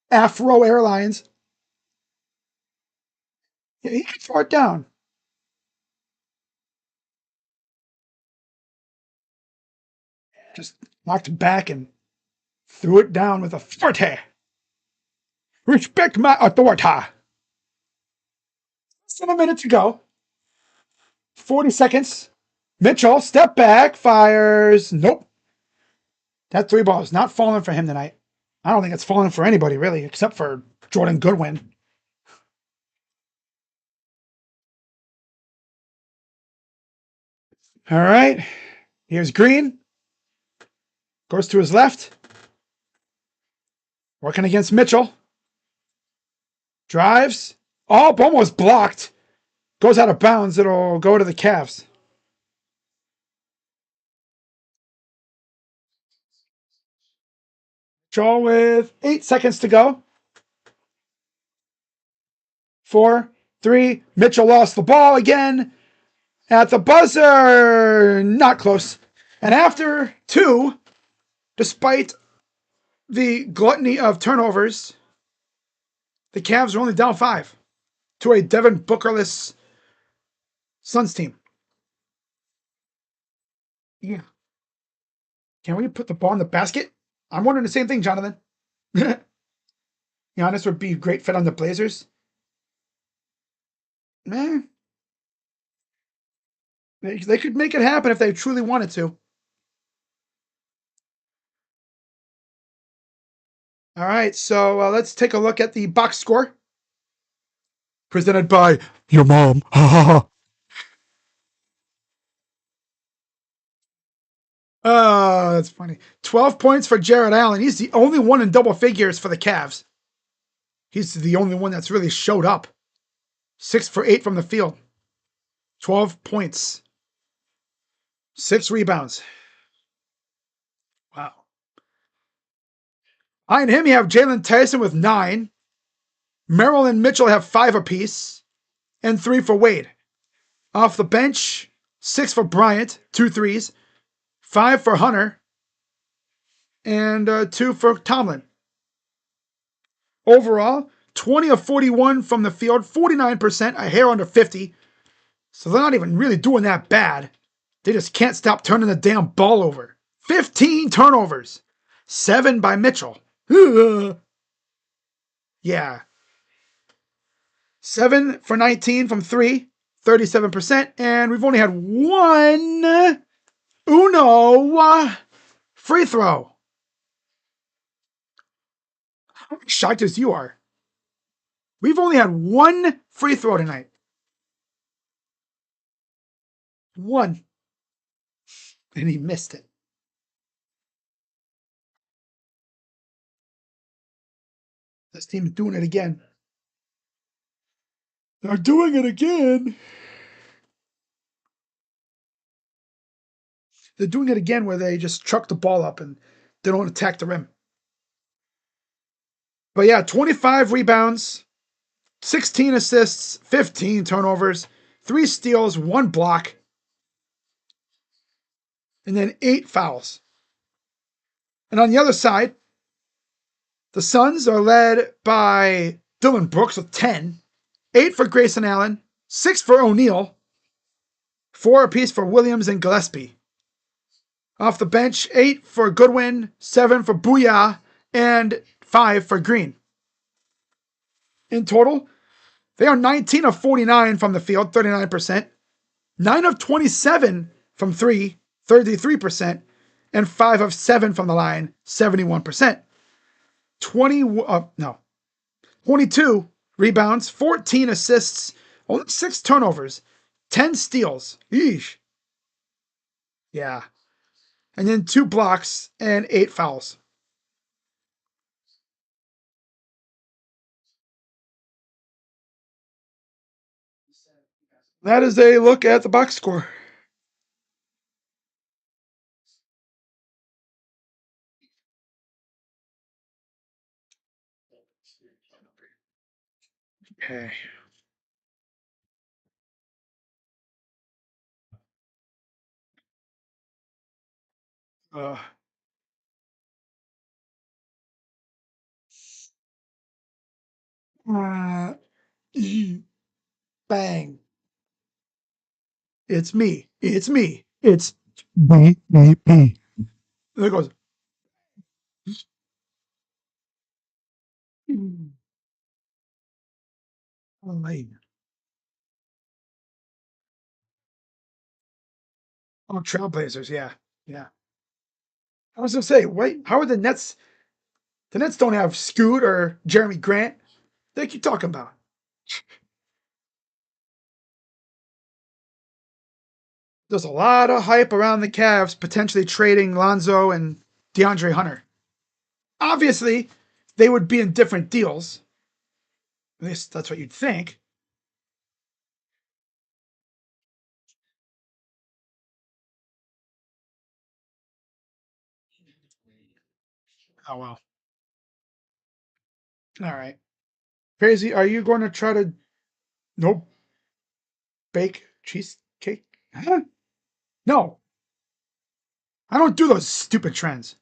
Afro Airlines. Yeah, he can throw it down. Just knocked back and threw it down with a forte. Respect my authority. Less than a minute to go. 40 seconds. Mitchell, step back, fires. Nope. That three ball is not falling for him tonight. I don't think it's falling for anybody, really, except for Jordan Goodwin. All right. Here's Green. Goes to his left. Working against Mitchell. Drives. Oh, almost blocked. Goes out of bounds. It'll go to the Cavs. Draw with 8 seconds to go. 4, 3. Mitchell lost the ball again. At the buzzer. Not close. And after 2, despite the gluttony of turnovers, the Cavs are only down 5 to a Devin Booker-less Suns team. Yeah. Can we put the ball in the basket? I'm wondering the same thing, Jonathan. Giannis would be a great fit on the Blazers. Man, they could make it happen if they truly wanted to. All right, so let's take a look at the box score. Presented by your mom. Oh, that's funny. 12 points for Jared Allen. He's the only one in double figures for the Cavs. He's the only one that's really showed up. 6 for 8 from the field. 12 points. 6 rebounds. Wow. Behind him, you have Jalen Tyson with 9. Merrill and Mitchell have 5 apiece. And 3 for Wade. Off the bench, 6 for Bryant. 2 threes. 5 for Hunter. And 2 for Tomlin. Overall, 20 of 41 from the field. 49%, a hair under 50. So they're not even really doing that bad. They just can't stop turning the damn ball over. 15 turnovers. 7 by Mitchell. Yeah. 7 for 19 from 3. 37%. And we've only had one free throw. How shocked as you are. We've only had one free throw tonight. 1. And he missed it. This team is doing it again. They're doing it again. They're doing it again where they just chuck the ball up and they don't attack the rim. But yeah, 25 rebounds, 16 assists, 15 turnovers, 3 steals, 1 block, and then 8 fouls. And on the other side, the Suns are led by Dillon Brooks with 10, 8 for Grayson Allen, 6 for O'Neal, 4 apiece for Williams and Gillespie. Off the bench, 8 for Goodwin, 7 for Booyah, and 5 for Green. In total, they are 19 of 49 from the field, 39%, 9 of 27 from 3, 33%, and 5 of 7 from the line, 71%. 22 rebounds, 14 assists, only 6 turnovers, 10 steals. Yeesh. Yeah. And then 2 blocks and 8 fouls. That is a look at the box score. Okay. Uh, Bang. It's me. It's me. It's me. There it goes. Oh, Trailblazers. Yeah. Yeah. I was going to say, wait, how are the Nets? The Nets don't have Scoot or Jeremy Grant. They keep talking about. There's a lot of hype around the Cavs potentially trading Lonzo and DeAndre Hunter. Obviously, they would be in different deals. At least that's what you'd think. Oh well. All right. Crazy. Are you going to try to no bake cheesecake? Huh? No, I don't do those stupid trends.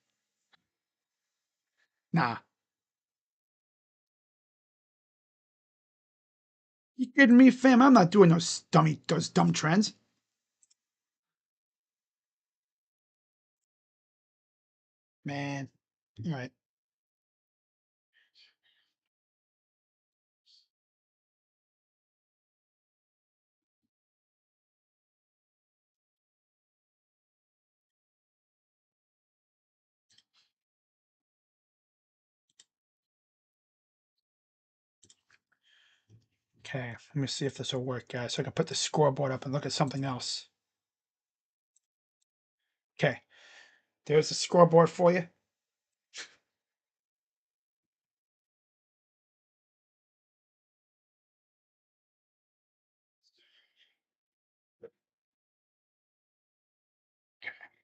Nah. You kidding me, fam? I'm not doing those dumb trends. Man. All right. Okay. Let me see if this will work, guys. So I can put the scoreboard up and look at something else. Okay. There's the scoreboard for you.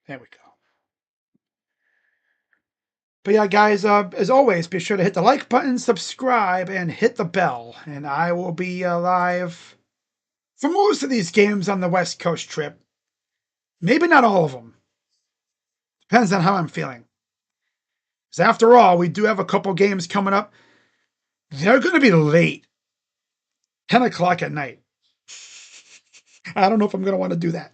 There we go. But yeah, guys, as always, be sure to hit the like button, subscribe, and hit the bell. And I will be live for most of these games on the West Coast trip. Maybe not all of them. Depends on how I'm feeling. Because after all, we do have a couple games coming up. They're going to be late, 10 o'clock at night. I don't know if I'm going to want to do that.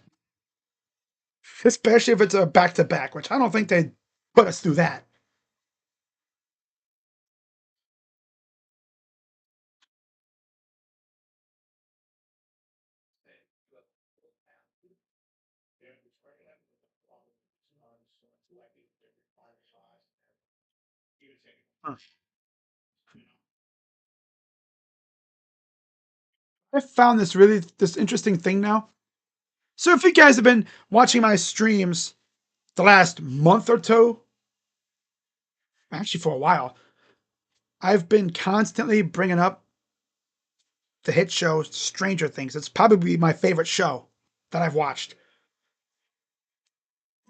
Especially if it's a back to back, which I don't think they'd put us through that. I found this interesting thing now. So if you guys have been watching my streams the last month or two, actually for a while, I've been constantly bringing up the hit show Stranger Things. It's probably my favorite show that I've watched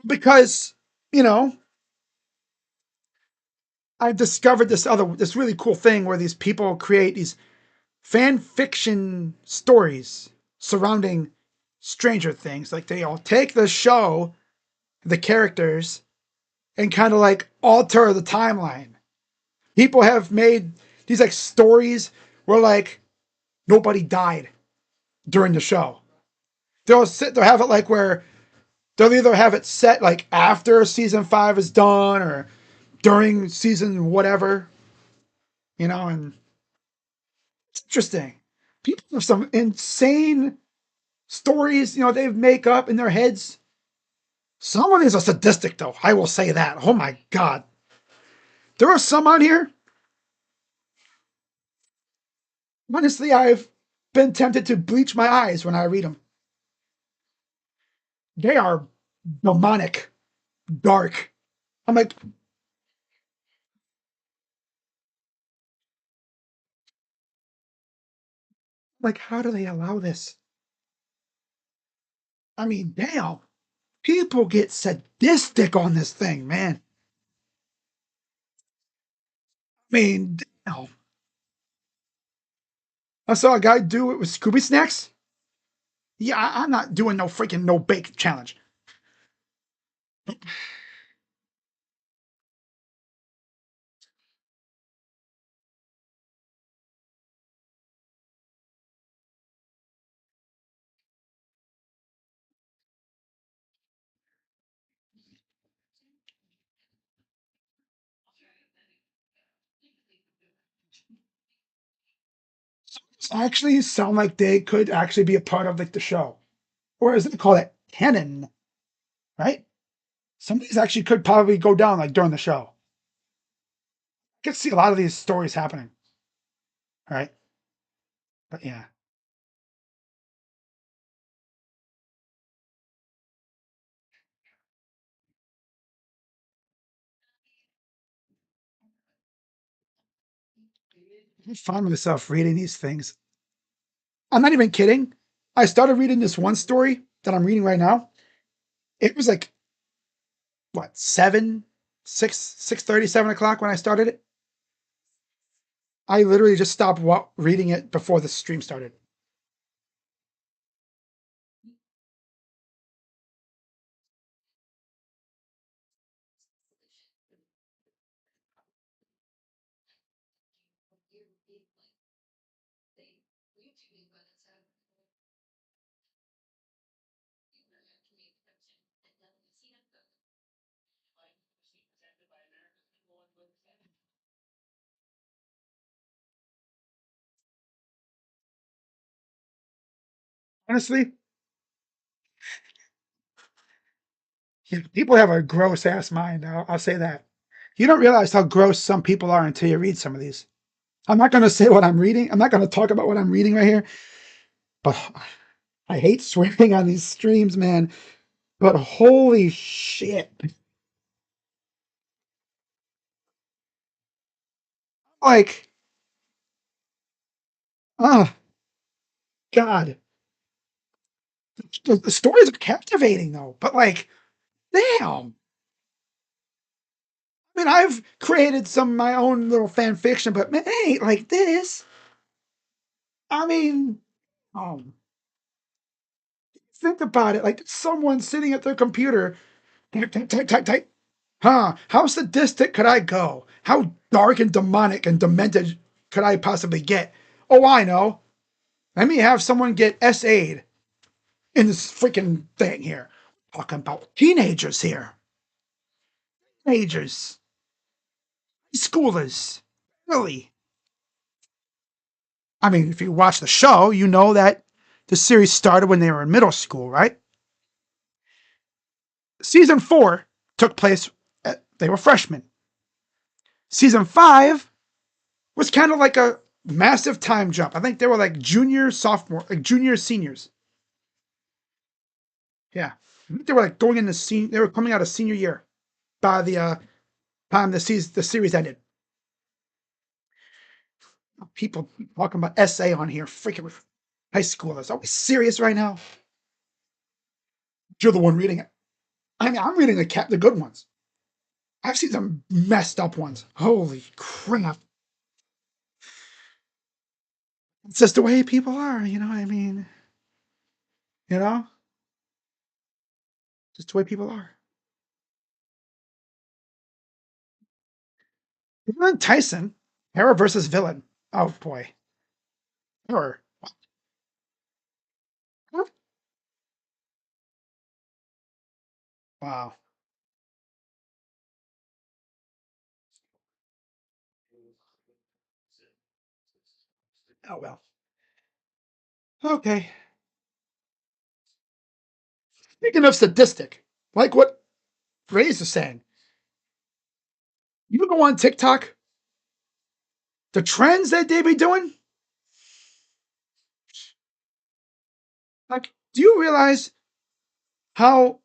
because, you know, I've discovered this really cool thing where these people create these fan fiction stories surrounding Stranger Things. Like they all take the show, the characters, and kind of like alter the timeline. People have made these like stories where like nobody died during the show. They'll have it like where they'll either have it set like after season 5 is done or during season whatever, and it's interesting. People have some insane stories, they make up in their heads. Someone is a sadistic though, I will say that. Oh my god. There are some on here. Honestly, I've been tempted to bleach my eyes when I read them. They are demonic, dark. I'm like, how do they allow this? I mean, damn. People get sadistic on this thing, man. I mean, damn. I saw a guy do it with Scooby Snacks. Yeah, I'm not doing no freaking no bake challenge. Actually, sound like they could actually be a part of like the show, or as they call it, canon, right? Some of these actually could probably go down like during the show. I could see a lot of these stories happening, right? But yeah. I find myself reading these things. I'm not even kidding. I started reading this one story that I'm reading right now. It was like what 6:30, 7 o'clock when I started it. I literally just stopped reading it before the stream started. Honestly, people have a gross ass mind. I'll say that. You don't realize how gross some people are until you read some of these. I'm not going to say what I'm reading. I'm not going to talk about what I'm reading right here. But I hate swearing on these streams, man. But holy shit. Like, oh, God. The stories are captivating, though. But, like, damn. I mean, I've created some of my own little fan fiction, but man, it ain't like this. I mean, um, think about it. Like, someone sitting at their computer, type, type, type, type, type. Huh? How sadistic could I go? How dark and demonic and demented could I possibly get? Oh, I know. Let me have someone get SA'd in this freaking thing here. Talking about teenagers here. Teenagers. Schoolers. Really? I mean, if you watch the show, you know that the series started when they were in middle school, right? Season 4 took place they were freshmen. Season 5 was kind of like a massive time jump. I think they were like junior, sophomore, like junior, seniors. Yeah. They were like going into they were coming out of senior year by the time the series ended. People talking about SA on here, freaking high schoolers. Are we serious right now? You're the one reading it. I mean, I'm reading the good ones. I've seen some messed up ones. Holy crap. It's just the way people are, you know what I mean? You know? Just the way people are. Even Tyson, hero versus villain. Oh boy. Or wow. Oh well. Okay. Speaking of sadistic, like what Ray's is saying, you go on TikTok, the trends that they be doing, like, do you realize how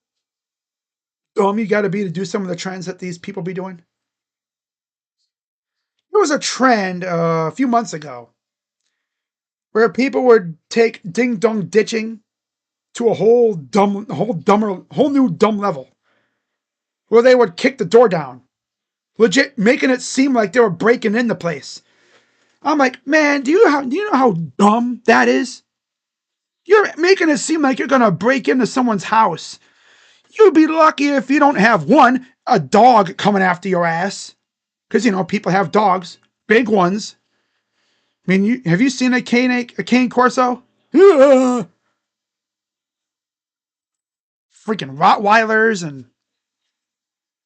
dumb you got to be to do some of the trends that these people be doing? There was a trend a few months ago where people would take ding dong ditching to a whole new dumb level, where they would kick the door down, legit making it seem like they were breaking in the place. I'm like, man, do you know how dumb that is? You're making it seem like you're gonna break into someone's house. You'd be lucky if you don't have one, a dog coming after your ass. Because you know, people have dogs, big ones. I mean, have you seen a cane corso? Freaking Rottweilers and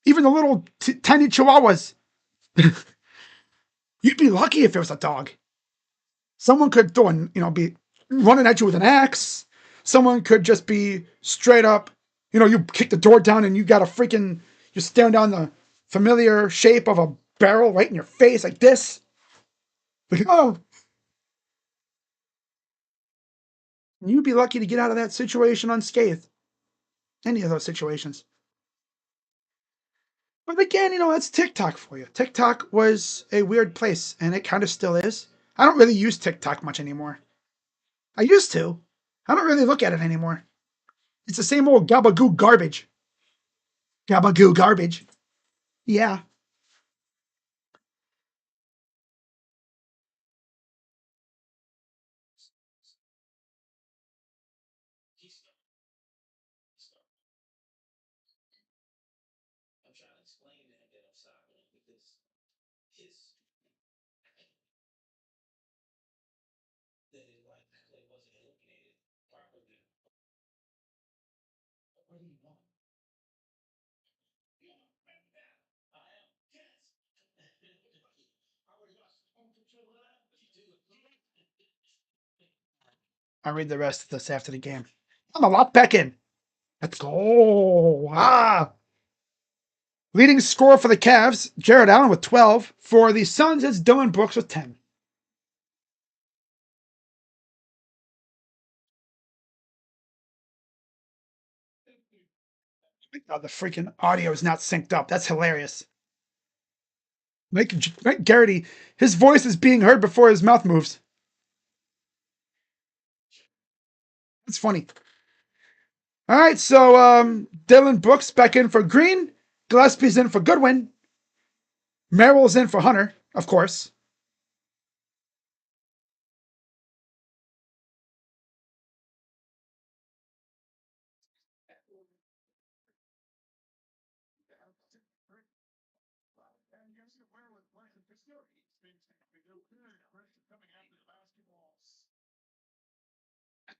even the little tiny Chihuahuas. You'd be lucky if it was a dog. Someone could be running at you with an axe. Someone could just be straight up, you kick the door down and you're staring down the familiar shape of a barrel right in your face like this. Like, oh, you'd be lucky to get out of that situation unscathed. Any of those situations. But again, that's TikTok for you. TikTok was a weird place, and it kind of still is. I don't really use TikTok much anymore. I used to. I don't really look at it anymore. It's the same old gabagoo garbage. Gabagoo garbage. Yeah. I'll read the rest of this after the game. I'm a lot back in. Let's go. Leading scorer for the Cavs, Jared Allen with 12. For the Suns, it's Dylan Brooks with 10. Oh, the freaking audio is not synced up. That's hilarious. Mike Garrity, his voice is being heard before his mouth moves. That's funny. All right, so Dylan Brooks back in for Green. Gillespie's in for Goodwin. Merrill's in for Hunter, of course.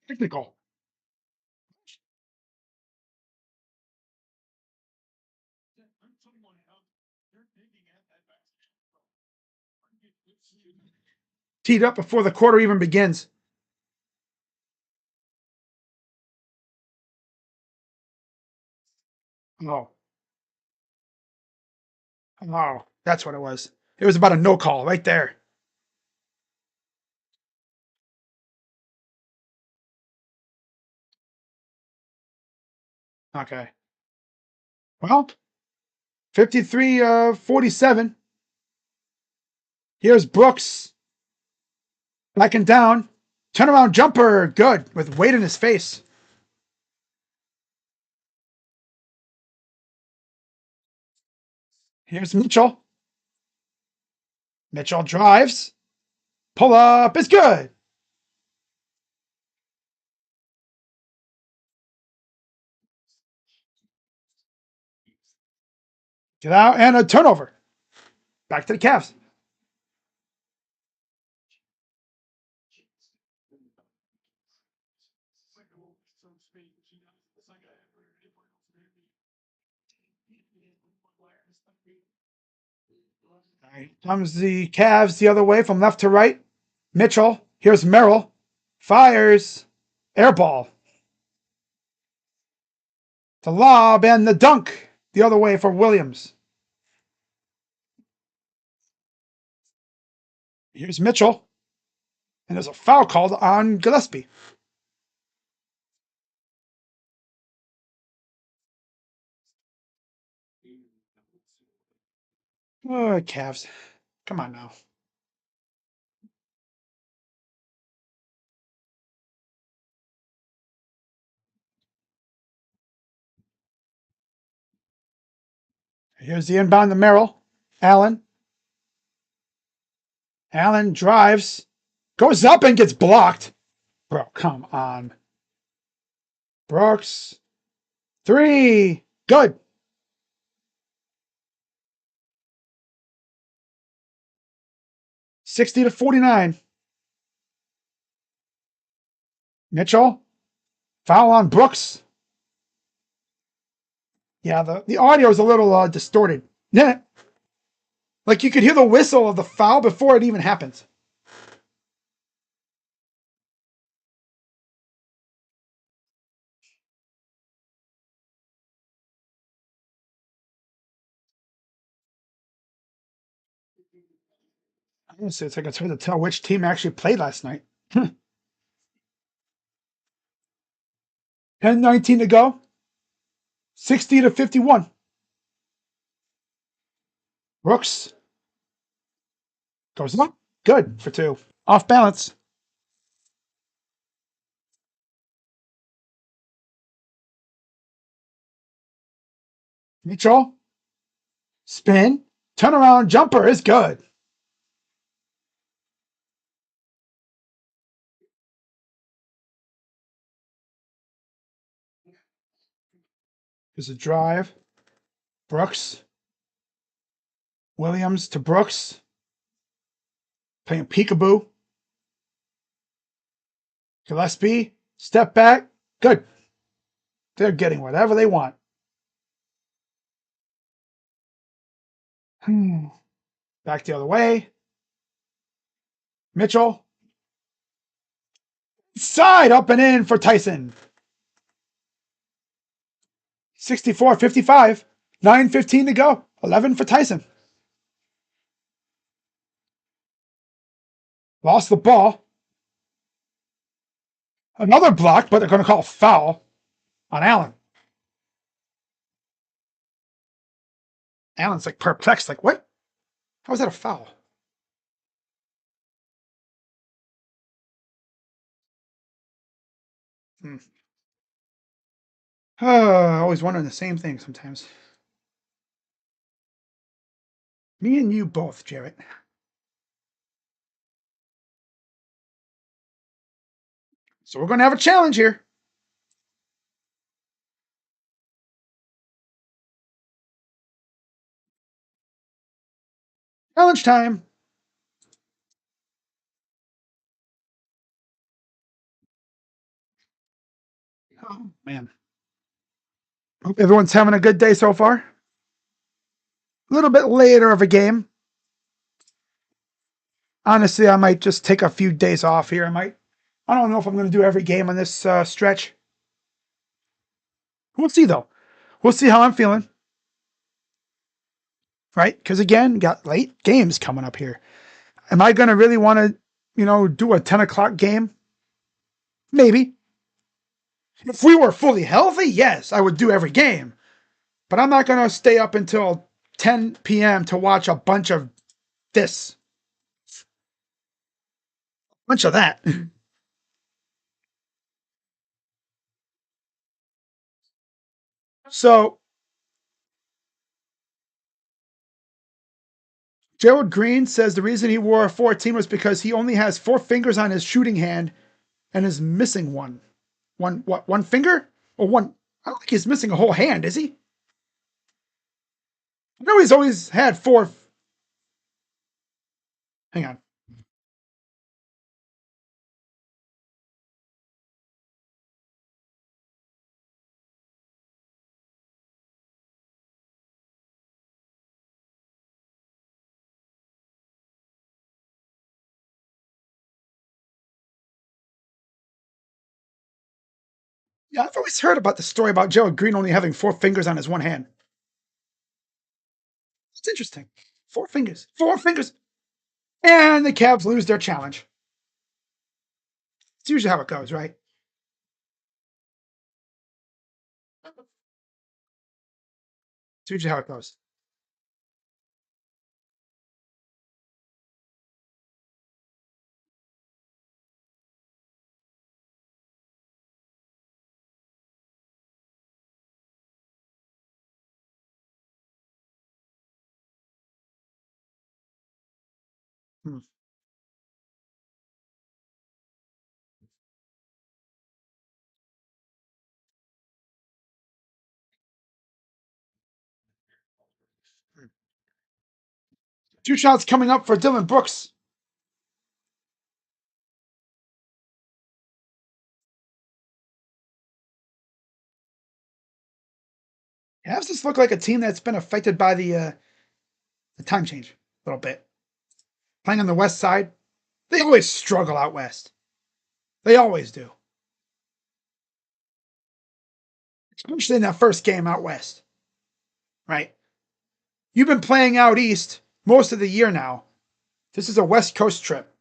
Technical. Teed up before the quarter even begins. Oh. Oh, that's what it was. It was about a no call right there. Okay. Well, 53-47. Here's Brooks. Backing down. Turnaround jumper. Good. With weight in his face. Here's Mitchell. Mitchell drives. Pull up is good. Get out and a turnover. Back to the Cavs. Comes the Cavs the other way from left to right. Mitchell. Here's Merrill. Fires. Air ball. The lob and the dunk the other way for Williams. Here's Mitchell. And there's a foul called on Gillespie. Oh, Cavs. Come on now. Here's the inbound to Merrill. Allen. Allen drives. Goes up and gets blocked. Bro, come on. Brooks. 3. Good. $60-49. Mitchell. Foul on Brooks. Yeah, the audio is a little distorted. Yeah. Like you could hear the whistle of the foul before it even happens. Honestly, it's like it's hard to tell which team actually played last night. 10-19 to go. 60-51. Brooks goes up. Good for 2. Off balance. Mitchell. Spin. Turnaround jumper is good. There's a drive. Brooks. Williams to Brooks. Playing peekaboo. Gillespie. Step back. Good. They're getting whatever they want. Back the other way. Mitchell. Side up and in for Tyson. 64-55. 9:15 to go. 11 for Tyson. Lost the ball. Another block, but they're going to call a foul on Allen. Allen's like perplexed, like, what? How is that a foul? Always wondering the same thing sometimes. Me and you both, Jarrett. So we're going to have a challenge here. Challenge time. Oh, man. Hope everyone's having a good day so far. A little bit later of a game. Honestly, I might just take a few days off here. I don't know if I'm going to do every game on this stretch. We'll see, though. We'll see how I'm feeling. Right? Because, again, got late games coming up here. Am I going to really want to, do a 10 o'clock game? Maybe. If we were fully healthy, yes, I would do every game. But I'm not going to stay up until 10 p.m. to watch a bunch of this. A bunch of that. So, Gerald Green says the reason he wore a 14 was because he only has 4 fingers on his shooting hand and is missing one. One finger? Or one? I don't think he's missing a whole hand, is he? I know he's always had 4. Hang on. Yeah, I've always heard about the story about Gerald Green only having 4 fingers on his one hand. It's interesting. 4 fingers. 4 fingers. And the Cavs lose their challenge. It's usually how it goes, right? It's usually how it goes. Hmm. Two shots coming up for Dylan Brooks. Cavs just look like a team that's been affected by the time change a little bit. Playing on the west side, they always struggle out west. They always do. Especially in that first game out west. Right? You've been playing out east most of the year now. This is a West Coast trip.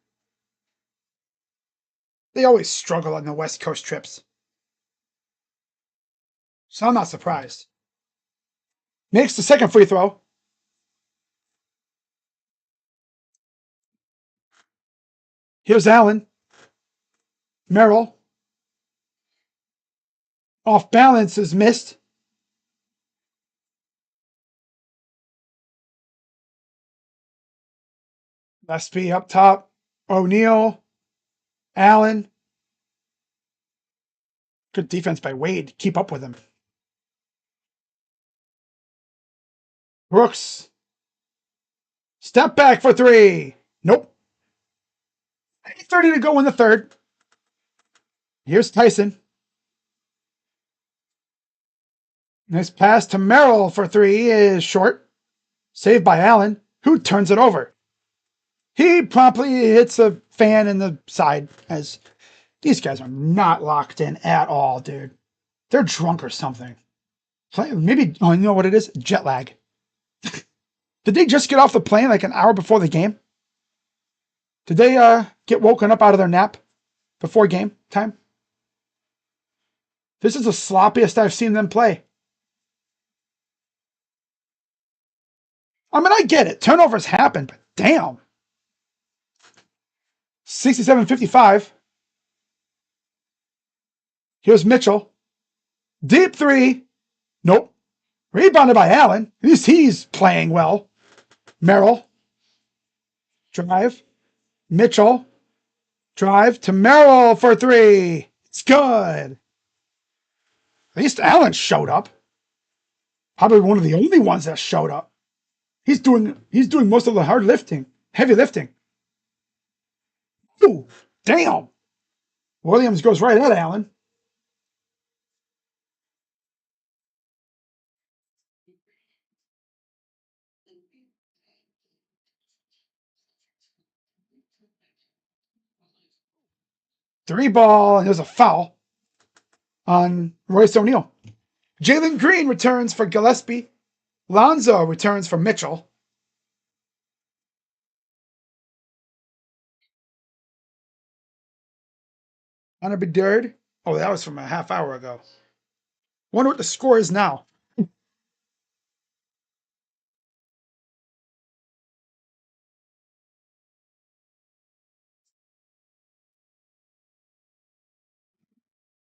They always struggle on the West Coast trips. So I'm not surprised. Makes the second free throw. Here's Allen. Merrill. Off balance is missed. Gillespie up top. O'Neal. Allen. Good defense by Wade. Keep up with him. Brooks. Step back for three. Nope. 8:30 to go in the third. Here's Tyson. Nice pass to Merrill for three is short. Saved by Allen, who turns it over. He promptly hits a fan in the side, as these guys are not locked in at all, dude. They're drunk or something. Maybe, oh, you know what it is? Jet lag. Did they just get off the plane like an hour before the game? Did they get woken up out of their nap before game time? This is the sloppiest I've seen them play. I mean, I get it. Turnovers happen, but damn. 67-55. Here's Mitchell. Deep three. Nope. Rebounded by Allen. At least he's playing well. Merrill. Drive. Mitchell. Drive to Merrill for three. It's good. At least Allen showed up. Probably one of the only ones that showed up. He's doing most of the hard lifting, heavy lifting. Ooh, damn. Williams goes right at Allen. Three ball, and there's a foul on Royce O'Neal. Jalen Green returns for Gillespie. Lonzo returns for Mitchell. Hunter Bedard. Oh, that was from a half hour ago. Wonder what the score is now.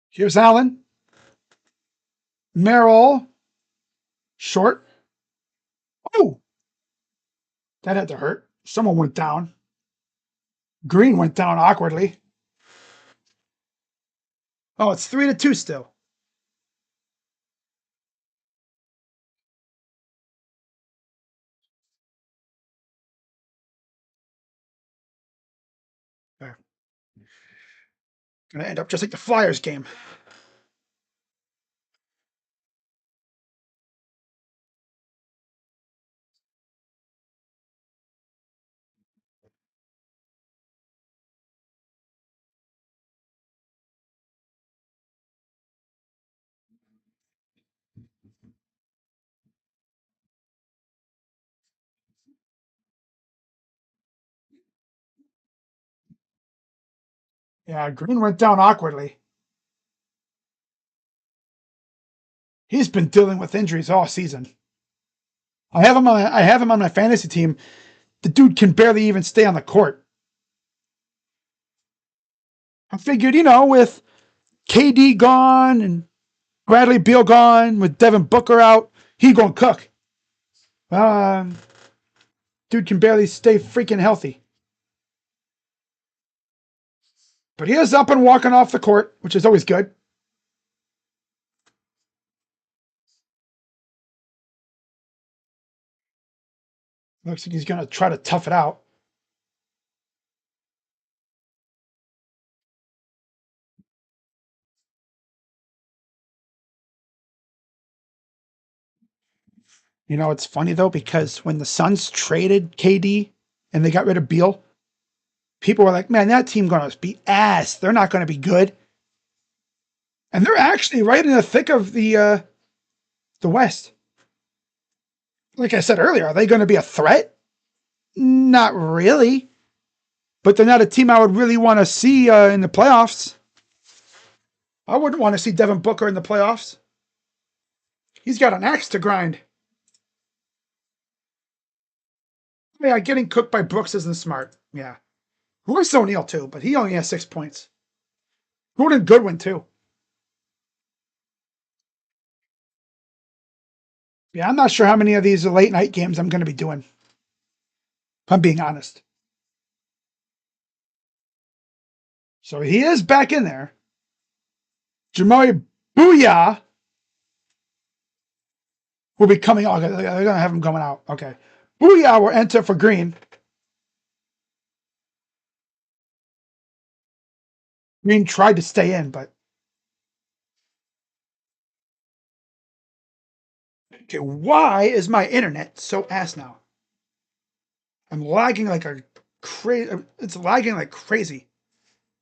Here's Allen. Merrill. Short. Oh! That had to hurt. Someone went down. Green went down awkwardly. Oh, it's 3-2 still. Okay. Gonna end up just like the Flyers game. Yeah, Green went down awkwardly. He's been dealing with injuries all season. I have him on my fantasy team. The dude can barely even stay on the court. I figured, with KD gone and Bradley Beal gone, with Devin Booker out, he gonna cook. Dude can barely stay freaking healthy. But he is up and walking off the court, which is always good. Looks like he's gonna try to tough it out. It's funny though, because when the Suns traded KD and they got rid of Beal, people were like, man, that team gonna be ass. They're not gonna be good. And they're actually right in the thick of the West. Like I said earlier, are they going to be a threat? Not really. But they're not a team I would really want to see in the playoffs. I wouldn't want to see Devin Booker in the playoffs. He's got an axe to grind. Yeah, getting cooked by Brooks isn't smart. Yeah. Royce O'Neal too, but he only has 6 points. Gordon Goodwin too. Yeah, I'm not sure how many of these late night games I'm going to be doing. If I'm being honest. So he is back in there. Jamoy Booyah will be coming out. They're going to have him coming out. Okay. Booyah will enter for Green. Green tried to stay in, but. Okay, why is my internet so ass now? I'm lagging like a crazy. It's lagging like crazy.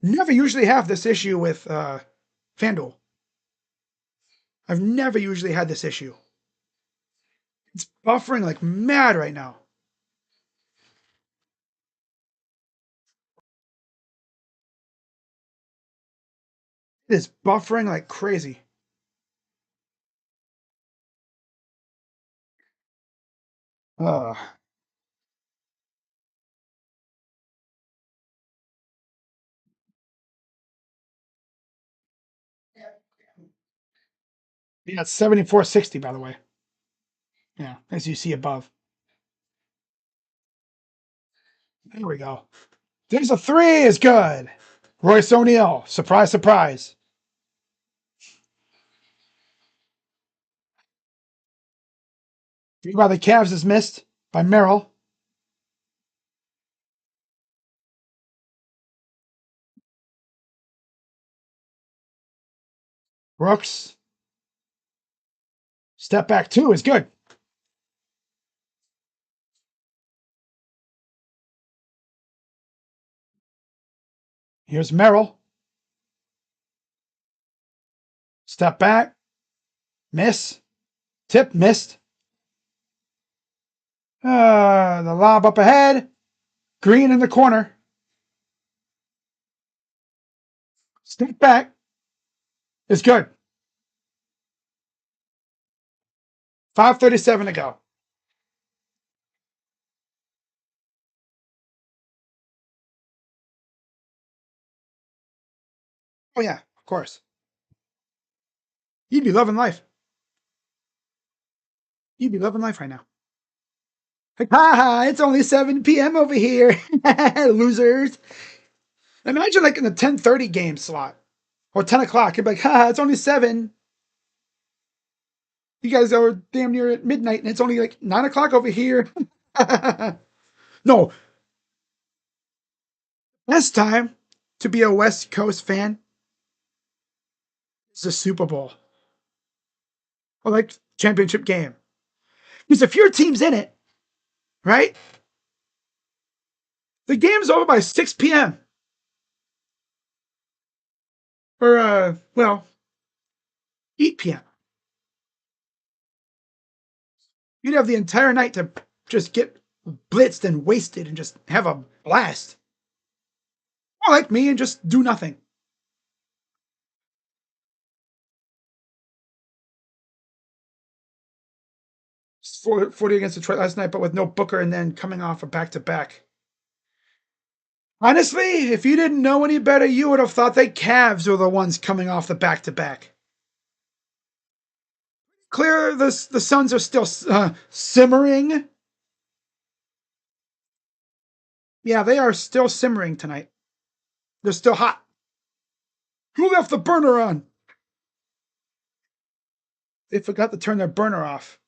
Never usually have this issue with FanDuel. I've never usually had this issue. It's buffering like mad right now. It is buffering like crazy. Uh, yeah, it's 7460, by the way. Yeah, as you see above. There we go. There's a three is good. Royce O'Neal, surprise, surprise. Three by the Cavs is missed by Merrill. Brooks. Step back two is good. Here's Merrill. Step back. Miss. Tip missed. The lob up ahead. Green in the corner. Step back. It's good. 5:37 to go. Oh, yeah, of course. You'd be loving life. You'd be loving life right now. Like, ha, it's only 7 p.m. over here. Losers. Imagine like in the 10:30 game slot or 10 o'clock. You'd be like, ha, it's only 7. You guys are damn near at midnight and it's only like 9 o'clock over here. No. Best time to be a West Coast fan is the Super Bowl or like championship game. Because if your team's in it, right? The game's over by 6 p.m. Or, 8 p.m. You'd have the entire night to just get blitzed and wasted and just have a blast. Or like me and just do nothing. 40 against Detroit last night, but with no Booker and then coming off a back-to-back. Honestly, if you didn't know any better, you would have thought the Cavs were the ones coming off the back-to-back. Clear, the Suns are still simmering. Yeah, they are still simmering tonight. They're still hot. Who left the burner on? They forgot to turn their burner off.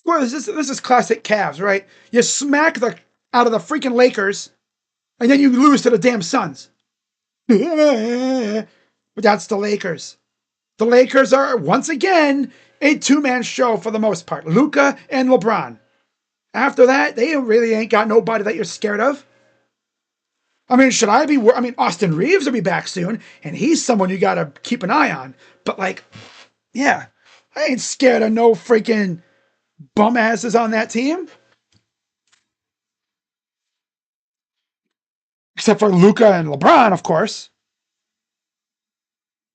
Well, this is classic Cavs, right? You smack the out of the freaking Lakers, and then you lose to the damn Suns. But that's the Lakers. The Lakers are, once again, a two-man show for the most part. Luka and LeBron. After that, they really ain't got nobody that you're scared of. I mean, Austin Reeves will be back soon, and he's someone you got to keep an eye on. But, like, yeah, I ain't scared of no freaking bum asses on that team. Except for Luka and LeBron, of course.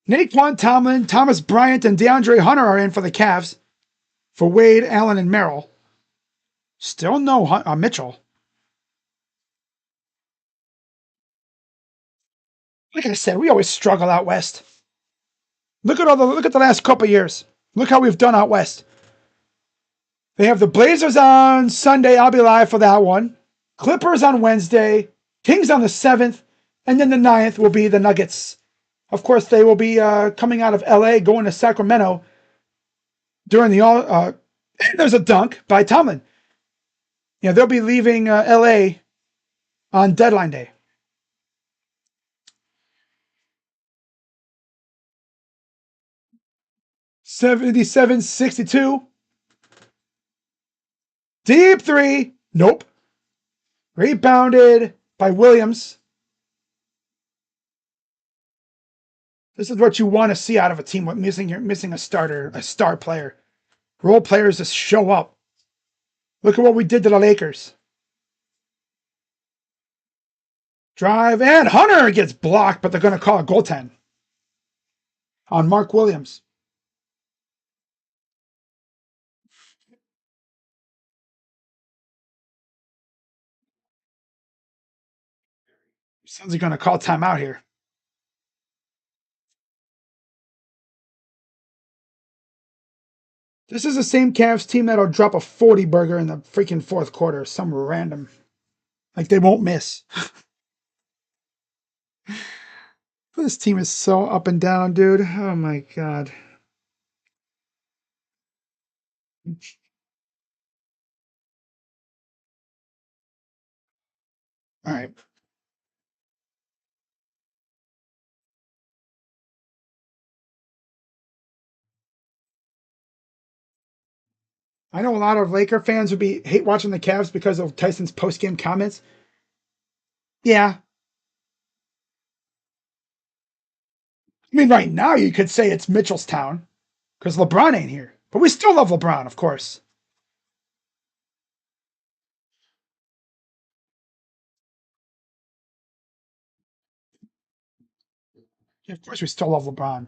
Naquan Tomlin, Thomas Bryant, and DeAndre Hunter are in for the Cavs. For Wade, Allen, and Merrill. Still no Mitchell. Like I said, we always struggle out west. Look at the last couple years. Look how we've done out west. They have the Blazers on Sunday. I'll be live for that one. Clippers on Wednesday. Kings on the 7th. And then the 9th will be the Nuggets. Of course, they will be coming out of LA, going to Sacramento during the there's a dunk by Tomlin. Yeah, they'll be leaving LA on deadline day. 77-62. Deep three. Nope. Rebounded by Williams. This is what you want to see out of a team with missing a starter, a star player. Role players just show up. Look at what we did to the Lakers. Drive, and Hunter gets blocked, but they're going to call a goaltend on Mark Williams. Suns are going to call timeout here. This is the same Cavs team that'll drop a 40 burger in the freaking fourth quarter. Some random. Like they won't miss. This team is so up and down, dude. Oh my God. All right. I know a lot of Laker fans would hate watching the Cavs because of Tyson's post-game comments. Yeah. I mean, right now you could say it's Mitchellstown because LeBron ain't here. But we still love LeBron, of course. Yeah, of course we still love LeBron.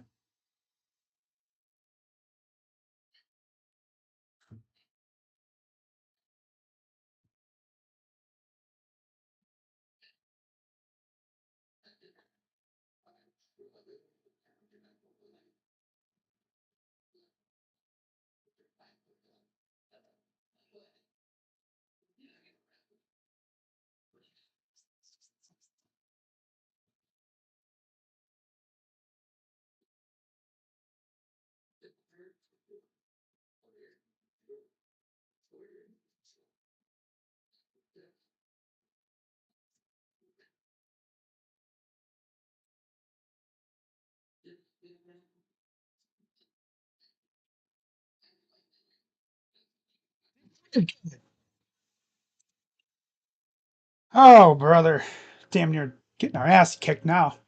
Oh, brother. Damn near getting our ass kicked now.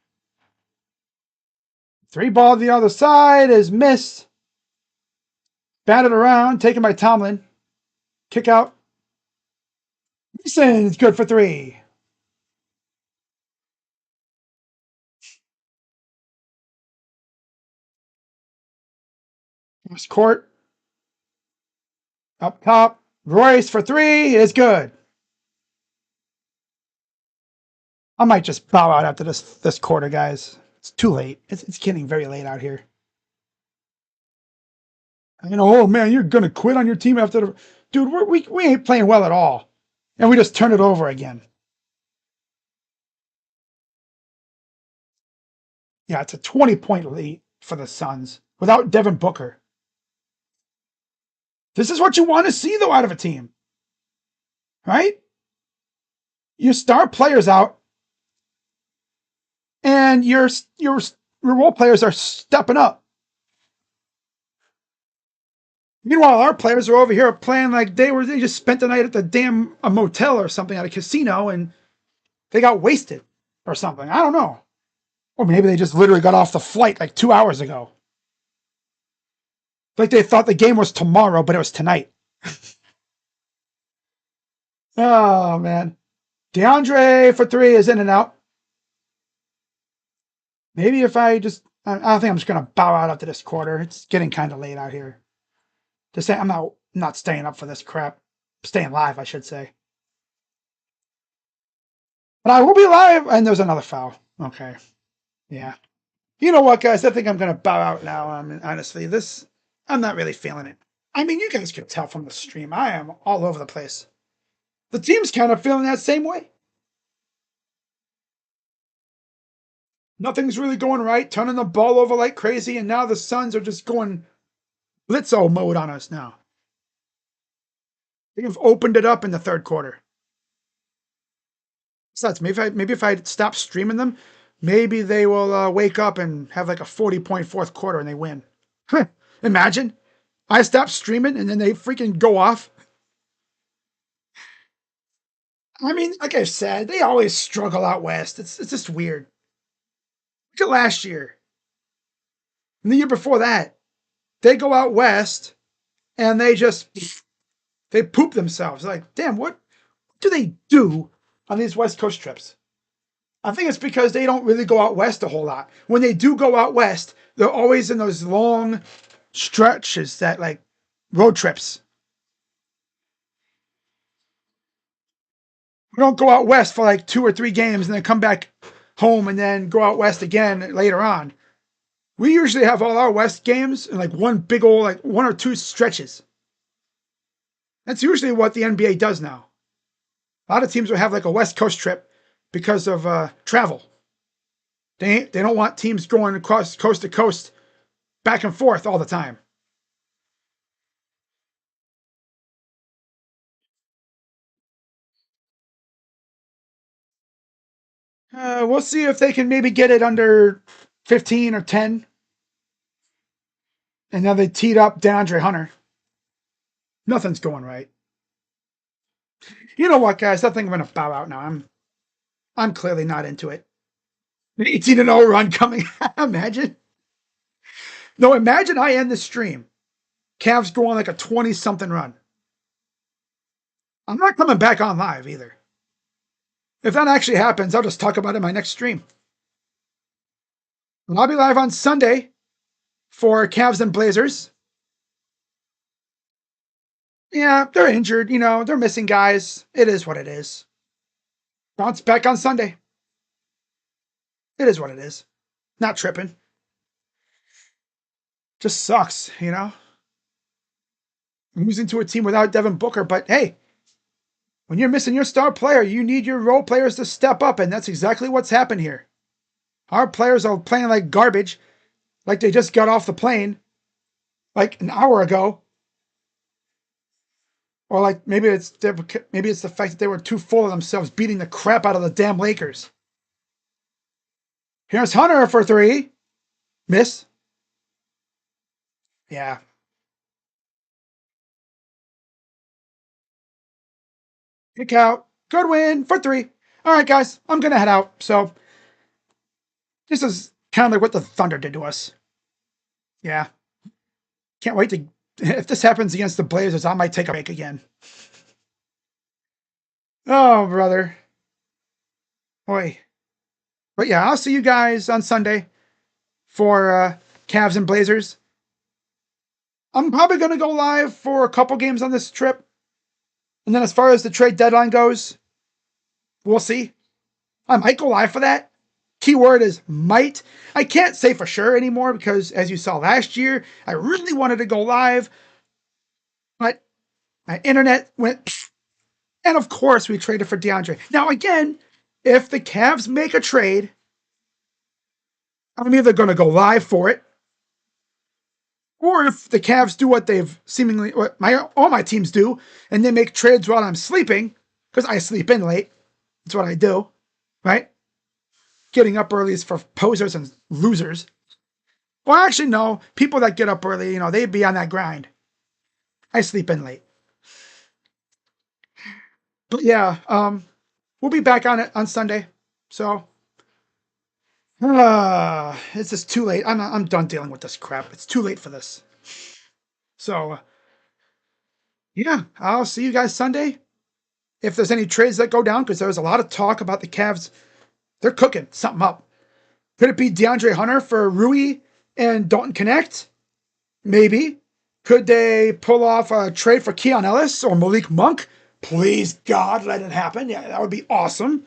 Three ball to the other side is missed. Batted around, taken by Tomlin. Kick out. Mason's good for three. Cross court. Up top. Royce for three is good. I might just bow out after this quarter, guys. It's too late. It's getting very late out here. You know, oh man, you're gonna quit on your team after the dude. We ain't playing well at all, and we just turn it over again. Yeah, it's a 20-point lead for the Suns without Devin Booker. This is what you want to see though out of a team, right? You start players out, and your role players are stepping up. Meanwhile, our players are over here playing like they just spent the night at the damn a motel or something at a casino and they got wasted or something. I don't know. Or maybe they just literally got off the flight like 2 hours ago. Like they thought the game was tomorrow, but it was tonight. Oh man. DeAndre for three is in and out. Maybe if I don't think I'm just gonna bow out after this quarter. It's getting kind of late out here. To say I'm not staying up for this crap. Staying live, I should say. But I will be live. And there's another foul. Okay. Yeah. You know what, guys? I think I'm going to bow out now. Honestly, I'm not really feeling it. I mean, you guys can tell from the stream. I am all over the place. The team's kind of feeling that same way. Nothing's really going right, turning the ball over like crazy, and now the Suns are just going blitzo mode on us now. They've opened it up in the third quarter. Besides, maybe if I stop streaming them, maybe they will wake up and have like a 40-point fourth quarter and they win. Imagine I stop streaming and then they freaking go off. I mean, like I said, they always struggle out west. It's just weird. Look at last year and the year before that. They go out west and they poop themselves. Like, damn, what do they do on these West Coast trips? I think it's because they don't really go out west a whole lot. When they do go out west, they're always in those long stretches that like road trips. We don't go out west for like 2 or 3 games and then come back home and then go out west again later on. We usually have all our west games in like one big old, like 1 or 2 stretches. That's usually what the NBA does now. A lot of teams will have like a West Coast trip because of travel. They don't want teams going across coast to coast back and forth all the time. We'll see if they can maybe get it under 15 or 10. And now they teed up DeAndre Hunter. Nothing's going right. You know what, guys? I think I'm going to bow out now. I'm clearly not into it. An 18-0 run coming. Imagine. No, imagine I end the stream. Cavs go on like a 20-something run. I'm not coming back on live either. If that actually happens, I'll just talk about it in my next stream. And I'll be live on Sunday for Cavs and Blazers. Yeah, they're injured. You know, they're missing guys. It is what it is. Bounce back on Sunday. It is what it is. Not tripping. Just sucks, you know? Losing to a team without Devin Booker, but hey, when you're missing your star player, you need your role players to step up, and that's exactly what's happened here. Our players are playing like garbage, like they just got off the plane like an hour ago. Or like maybe it's the fact that they were too full of themselves beating the crap out of the damn Lakers. Here's Hunter for 3. Miss. Yeah. Kick out. Good win for 3. All right, guys. I'm going to head out. So this is kind of like what the Thunder did to us. Yeah. Can't wait to... If this happens against the Blazers, I might take a break again. Oh, brother. Boy. But yeah, I'll see you guys on Sunday for Cavs and Blazers. I'm probably going to go live for a couple games on this trip. And then as far as the trade deadline goes, we'll see. I might go live for that. Keyword is might. I can't say for sure anymore because, as you saw last year, I really wanted to go live. But my internet went... And of course, we traded for DeAndre. Now, again, if the Cavs make a trade, I'm either going to go live for it, or if the Cavs do what all my teams do, and they make trades while I'm sleeping, because I sleep in late. That's what I do, right? Getting up early is for posers and losers. Well, actually, no. People that get up early, they be on that grind. I sleep in late. But yeah, we'll be back on it on Sunday. So it's just too late. I'm done dealing with this crap. It's too late for this. So yeah, I'll see you guys Sunday. If there's any trades that go down, because there's a lot of talk about the Cavs. They're cooking something up. Could it be DeAndre Hunter for Rui and Dalton Connect? Maybe. Could they pull off a trade for Keon Ellis or Malik Monk? Please, God, let it happen. Yeah, that would be awesome.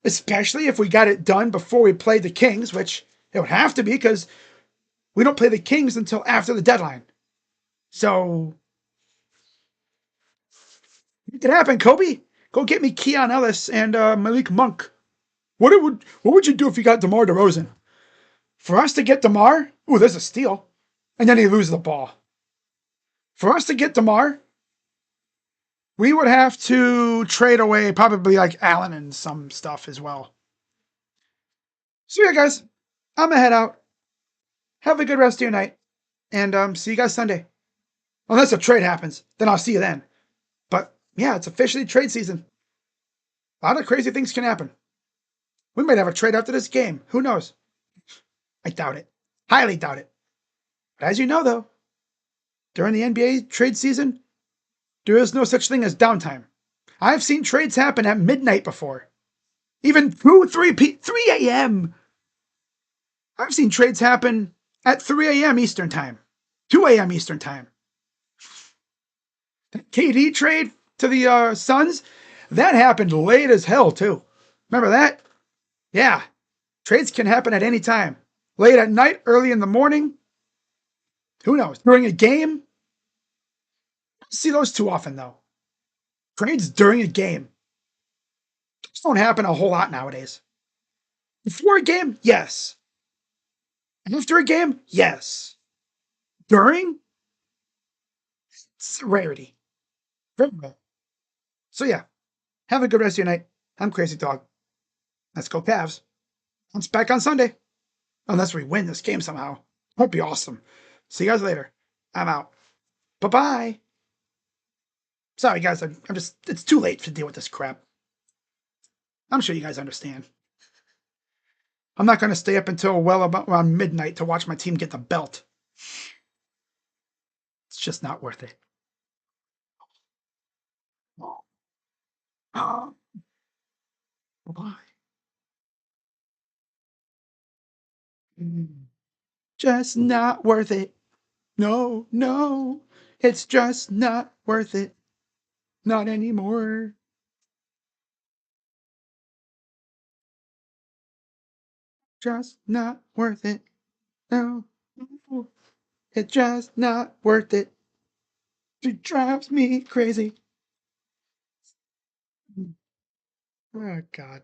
especially if we got it done before we played the Kings, which it would have to be because we don't play the Kings until after the deadline. So it could happen, Kobe. Go get me Keon Ellis and Malik Monk. What would you do if you got DeMar DeRozan? For us to get DeMar, ooh, there's a steal. And then he loses the ball. For us to get DeMar, we would have to trade away probably like Allen and some stuff as well. So yeah, guys, I'm gonna head out. Have a good rest of your night. And see you guys Sunday. Unless a trade happens, then I'll see you then. But yeah, it's officially trade season. A lot of crazy things can happen. We might have a trade after this game. Who knows? I doubt it. Highly doubt it. But as you know, though, during the NBA trade season, there is no such thing as downtime. I've seen trades happen at midnight before. Even 3 a.m. I've seen trades happen at 3 a.m. Eastern Time. 2 a.m. Eastern Time. That KD trade to the Suns, that happened late as hell, too. Remember that? Yeah. Trades can happen at any time. Late at night, early in the morning. Who knows? During a game? I don't see those too often, though. Trades during a game. Those don't happen a whole lot nowadays. Before a game? Yes. After a game? Yes. During? It's a rarity. Very rare. So yeah, have a good rest of your night. I'm Crazy Dog. Let's go Cavs. It's back on Sunday. Unless we win this game somehow. That'd be awesome. See you guys later. I'm out. Bye-bye. Sorry, guys. I'm just, it's too late to deal with this crap. I'm sure you guys understand. I'm not going to stay up until well about around midnight to watch my team get the belt. It's just not worth it. Oh. Bye-bye. Just not worth it. No, no. It's just not worth it. Not anymore. Just not worth it. No, it's just not worth it. It drives me crazy. Oh, God.